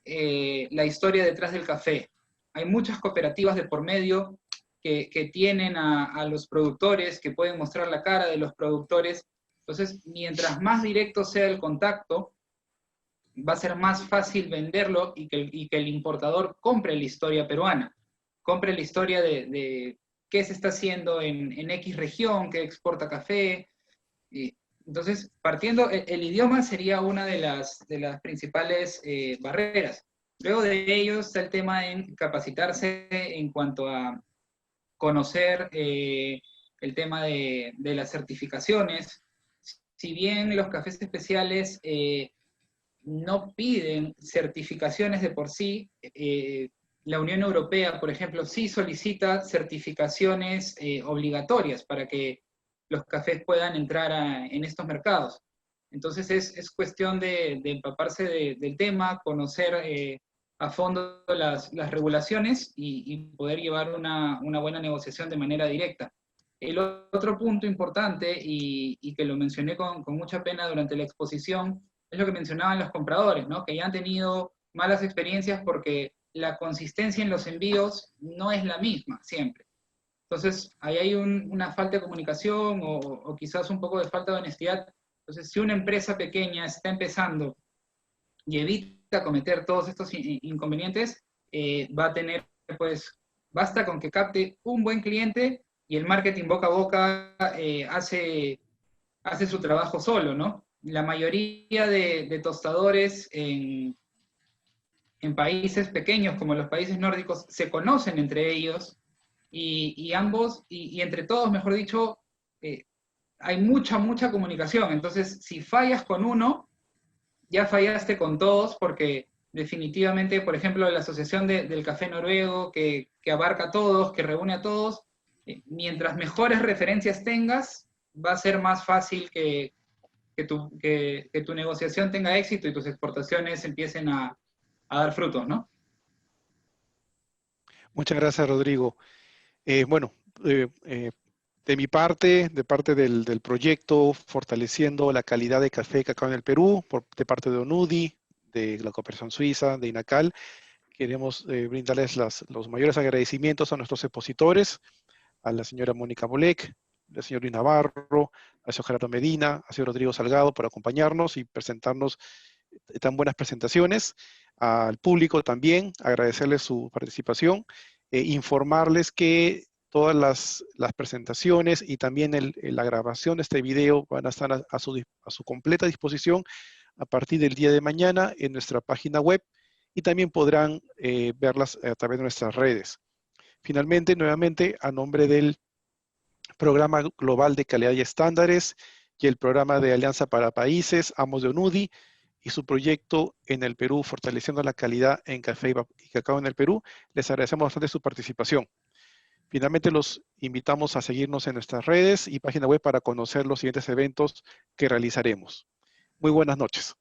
la historia detrás del café. Hay muchas cooperativas de por medio que tienen a los productores, que pueden mostrar la cara de los productores. Entonces, mientras más directo sea el contacto, va a ser más fácil venderlo y que el importador compre la historia peruana, compre la historia de qué se está haciendo en X región, qué exporta café. Entonces, partiendo, el idioma sería una de las principales barreras. Luego de ello está el tema en capacitarse en cuanto a conocer el tema de las certificaciones. Si bien los cafés especiales no piden certificaciones de por sí. La Unión Europea, por ejemplo, sí solicita certificaciones obligatorias para que los cafés puedan entrar en estos mercados. Entonces es cuestión de empaparse del tema, conocer a fondo las regulaciones y poder llevar una buena negociación de manera directa. El otro punto importante, y que lo mencioné con mucha pena durante la exposición, es lo que mencionaban los compradores, ¿no? Que ya han tenido malas experiencias porque la consistencia en los envíos no es la misma siempre. Entonces, ahí hay una falta de comunicación o quizás un poco de falta de honestidad. Entonces, si una empresa pequeña está empezando y evita cometer todos estos inconvenientes, va a tener, pues, basta con que capte un buen cliente y el marketing boca a boca hace su trabajo solo, ¿no? La mayoría de tostadores en países pequeños como los países nórdicos se conocen entre ellos y ambos, y entre todos, mejor dicho, hay mucha comunicación. Entonces, si fallas con uno, ya fallaste con todos, porque definitivamente, por ejemplo, la Asociación del Café Noruego, que abarca a todos, que reúne a todos, mientras mejores referencias tengas, va a ser más fácil que tu negociación tenga éxito y tus exportaciones empiecen a dar frutos, ¿no? Muchas gracias, Rodrigo. Bueno, de mi parte, de parte del proyecto Fortaleciendo la calidad de café y cacao en el Perú, de parte de ONUDI, de la Cooperación Suiza, de INACAL, queremos brindarles los mayores agradecimientos a nuestros expositores, a la señora Mónica Bolek, al señor Luis Navarro, al señor Gerardo Medina, al señor Rodrigo Salgado por acompañarnos y presentarnos tan buenas presentaciones. Al público también, agradecerles su participación, informarles que todas las presentaciones y también la grabación de este video van a estar a su completa disposición a partir del día de mañana en nuestra página web y también podrán verlas a través de nuestras redes. Finalmente, nuevamente, a nombre del Programa Global de Calidad y Estándares y el Programa de Alianza para Países, ambos de ONUDI, y su proyecto en el Perú, Fortaleciendo la Calidad en Café y Cacao en el Perú, les agradecemos bastante su participación. Finalmente, los invitamos a seguirnos en nuestras redes y página web para conocer los siguientes eventos que realizaremos. Muy buenas noches.